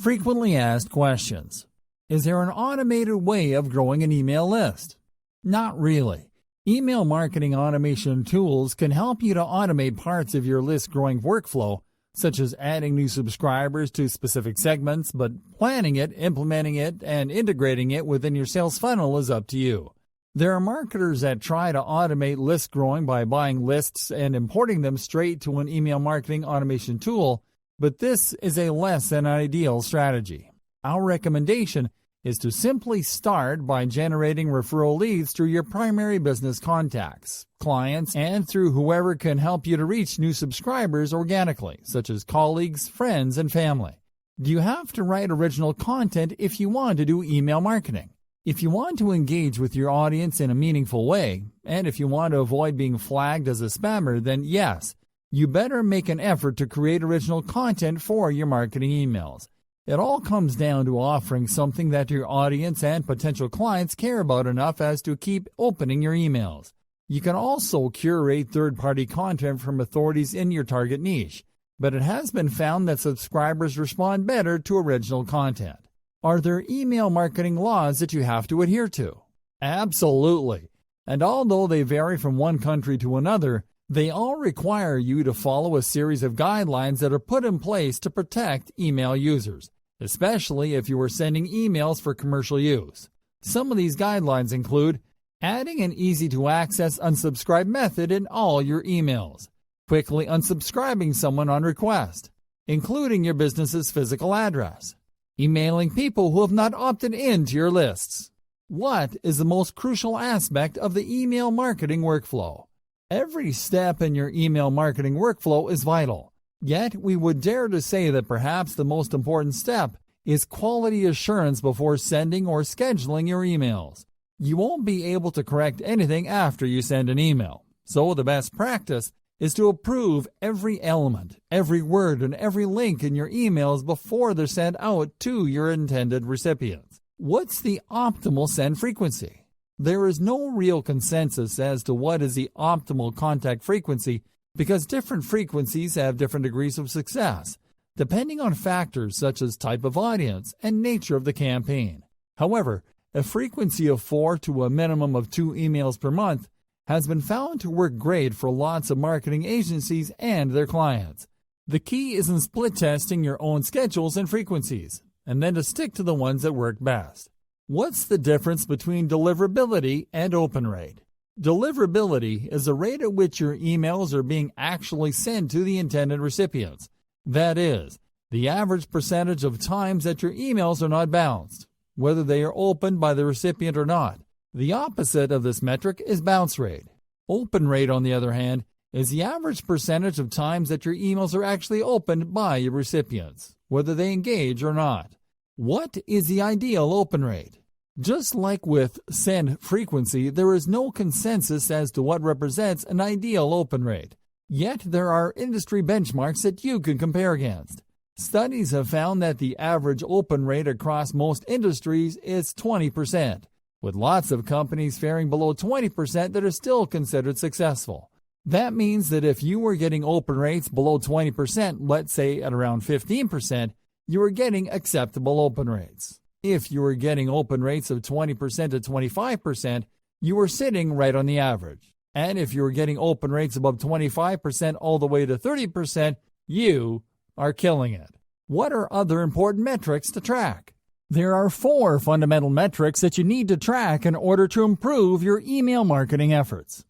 Frequently asked questions. Is there an automated way of growing an email list? Not really. Email marketing automation tools can help you to automate parts of your list growing workflow, such as adding new subscribers to specific segments, but planning it, implementing it, and integrating it within your sales funnel is up to you. There are marketers that try to automate list growing by buying lists and importing them straight to an email marketing automation tool, but this is a less than ideal strategy. Our recommendation is to simply start by generating referral leads through your primary business contacts, clients, and through whoever can help you to reach new subscribers organically, such as colleagues, friends, and family. Do you have to write original content if you want to do email marketing? If you want to engage with your audience in a meaningful way, and if you want to avoid being flagged as a spammer, then yes, you better make an effort to create original content for your marketing emails. It all comes down to offering something that your audience and potential clients care about enough as to keep opening your emails. You can also curate third-party content from authorities in your target niche, but it has been found that subscribers respond better to original content. Are there email marketing laws that you have to adhere to? Absolutely. And although they vary from one country to another, they all require you to follow a series of guidelines that are put in place to protect email users, especially if you are sending emails for commercial use. Some of these guidelines include adding an easy-to-access unsubscribe method in all your emails, quickly unsubscribing someone on request, including your business's physical address, emailing people who have not opted into your lists. What is the most crucial aspect of the email marketing workflow? Every step in your email marketing workflow is vital. Yet, we would dare to say that perhaps the most important step is quality assurance before sending or scheduling your emails. You won't be able to correct anything after you send an email. So the best practice is to approve every element, every word, and every link in your emails before they're sent out to your intended recipients. What's the optimal send frequency? There is no real consensus as to what is the optimal contact frequency because different frequencies have different degrees of success, depending on factors such as type of audience and nature of the campaign. However, a frequency of 4 to a minimum of 2 emails per month has been found to work great for lots of marketing agencies and their clients. The key is in split testing your own schedules and frequencies, and then to stick to the ones that work best. What's the difference between deliverability and open rate? Deliverability is the rate at which your emails are being actually sent to the intended recipients. That is, the average percentage of times that your emails are not bounced, whether they are opened by the recipient or not. The opposite of this metric is bounce rate. Open rate, on the other hand, is the average percentage of times that your emails are actually opened by your recipients, whether they engage or not. What is the ideal open rate? Just like with send frequency, there is no consensus as to what represents an ideal open rate. Yet there are industry benchmarks that you can compare against. Studies have found that the average open rate across most industries is 20%, with lots of companies faring below 20% that are still considered successful. That means that if you were getting open rates below 20%, let's say at around 15%, you are getting acceptable open rates. If you are getting open rates of 20% to 25%, you are sitting right on the average. And if you are getting open rates above 25% all the way to 30%, you are killing it. What are other important metrics to track? There are 4 fundamental metrics that you need to track in order to improve your email marketing efforts.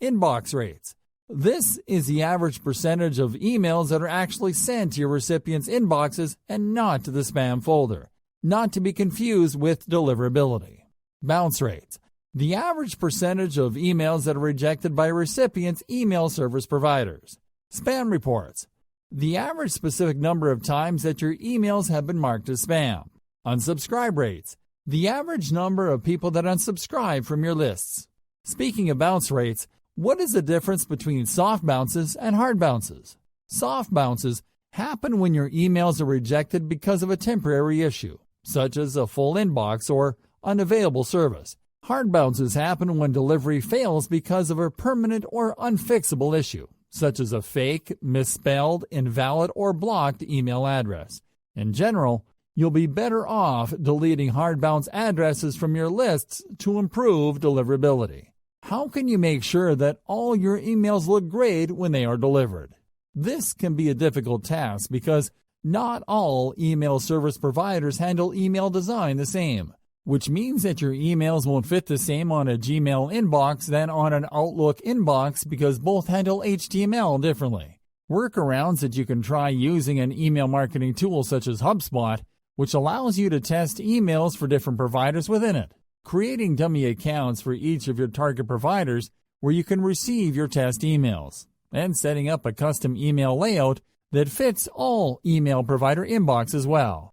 Inbox rates. This is the average percentage of emails that are actually sent to your recipients' inboxes and not to the spam folder, not to be confused with deliverability. Bounce rates. The average percentage of emails that are rejected by recipients' email service providers. Spam reports. The average specific number of times that your emails have been marked as spam. Unsubscribe rates. The average number of people that unsubscribe from your lists. Speaking of bounce rates, what is the difference between soft bounces and hard bounces? Soft bounces happen when your emails are rejected because of a temporary issue, such as a full inbox or unavailable service. Hard bounces happen when delivery fails because of a permanent or unfixable issue, such as a fake, misspelled, invalid, or blocked email address. In general, you'll be better off deleting hard bounce addresses from your lists to improve deliverability. How can you make sure that all your emails look great when they are delivered? This can be a difficult task because not all email service providers handle email design the same, which means that your emails won't fit the same on a Gmail inbox than on an Outlook inbox because both handle HTML differently. Workarounds that you can try using an email marketing tool such as HubSpot, which allows you to test emails for different providers within it. Creating dummy accounts for each of your target providers where you can receive your test emails, and setting up a custom email layout that fits all email provider inbox as well.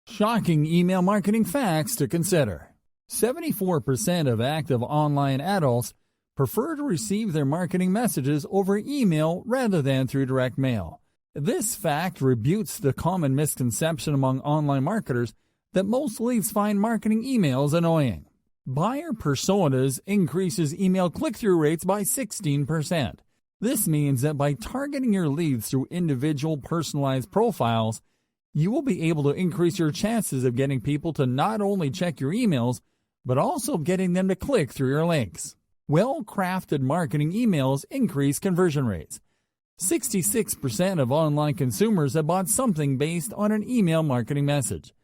Shocking email marketing facts to consider. 74% of active online adults prefer to receive their marketing messages over email rather than through direct mail. This fact rebutes the common misconception among online marketers that most leads find marketing emails annoying. Buyer personas increases email click-through rates by 16%. This means that by targeting your leads through individual personalized profiles, you will be able to increase your chances of getting people to not only check your emails, but also getting them to click through your links. Well-crafted marketing emails increase conversion rates. 66% of online consumers have bought something based on an email marketing message,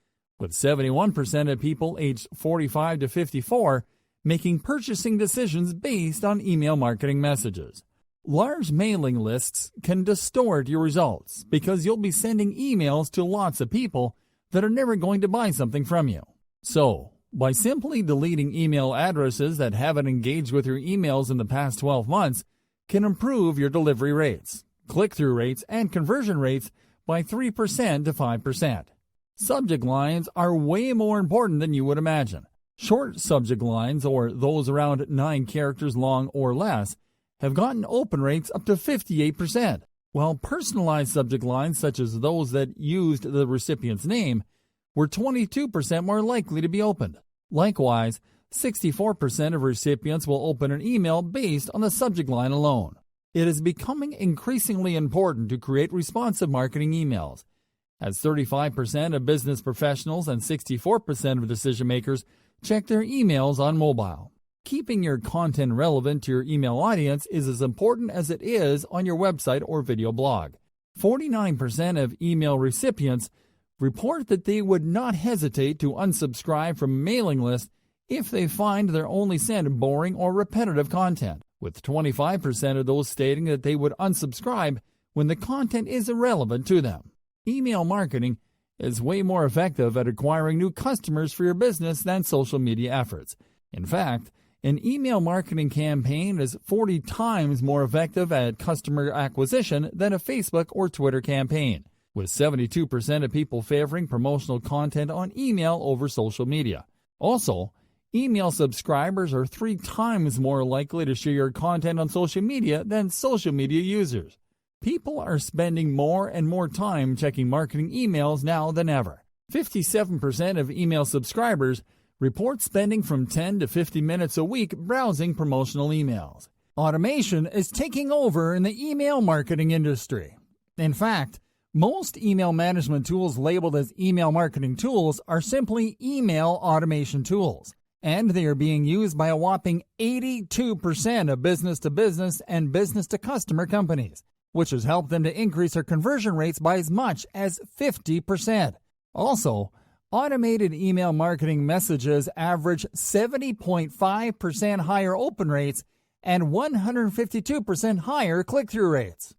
with 71% of people aged 45 to 54 making purchasing decisions based on email marketing messages. Large mailing lists can distort your results because you'll be sending emails to lots of people that are never going to buy something from you. So, by simply deleting email addresses that haven't engaged with your emails in the past 12 months can improve your delivery rates, click-through rates, and conversion rates by 3% to 5%. Subject lines are way more important than you would imagine. Short subject lines, or those around 9 characters long or less, have gotten open rates up to 58%, while personalized subject lines, such as those that used the recipient's name, were 22% more likely to be opened. Likewise, 64% of recipients will open an email based on the subject line alone. It is becoming increasingly important to create responsive marketing emails, as 35% of business professionals and 64% of decision makers check their emails on mobile. Keeping your content relevant to your email audience is as important as it is on your website or video blog. 49% of email recipients report that they would not hesitate to unsubscribe from a mailing list if they find they're only sent boring or repetitive content, with 25% of those stating that they would unsubscribe when the content is irrelevant to them. Email marketing is way more effective at acquiring new customers for your business than social media efforts. In fact, an email marketing campaign is 40 times more effective at customer acquisition than a Facebook or Twitter campaign, with 72% of people favoring promotional content on email over social media. Also, email subscribers are 3 times more likely to share your content on social media than social media users. People are spending more and more time checking marketing emails now than ever. 57% of email subscribers report spending from 10 to 50 minutes a week browsing promotional emails. Automation is taking over in the email marketing industry. In fact, most email management tools labeled as email marketing tools are simply email automation tools, and they are being used by a whopping 82% of business-to-business and business-to-customer companies, which has helped them to increase their conversion rates by as much as 50%. Also, automated email marketing messages average 70.5% higher open rates and 152% higher click-through rates.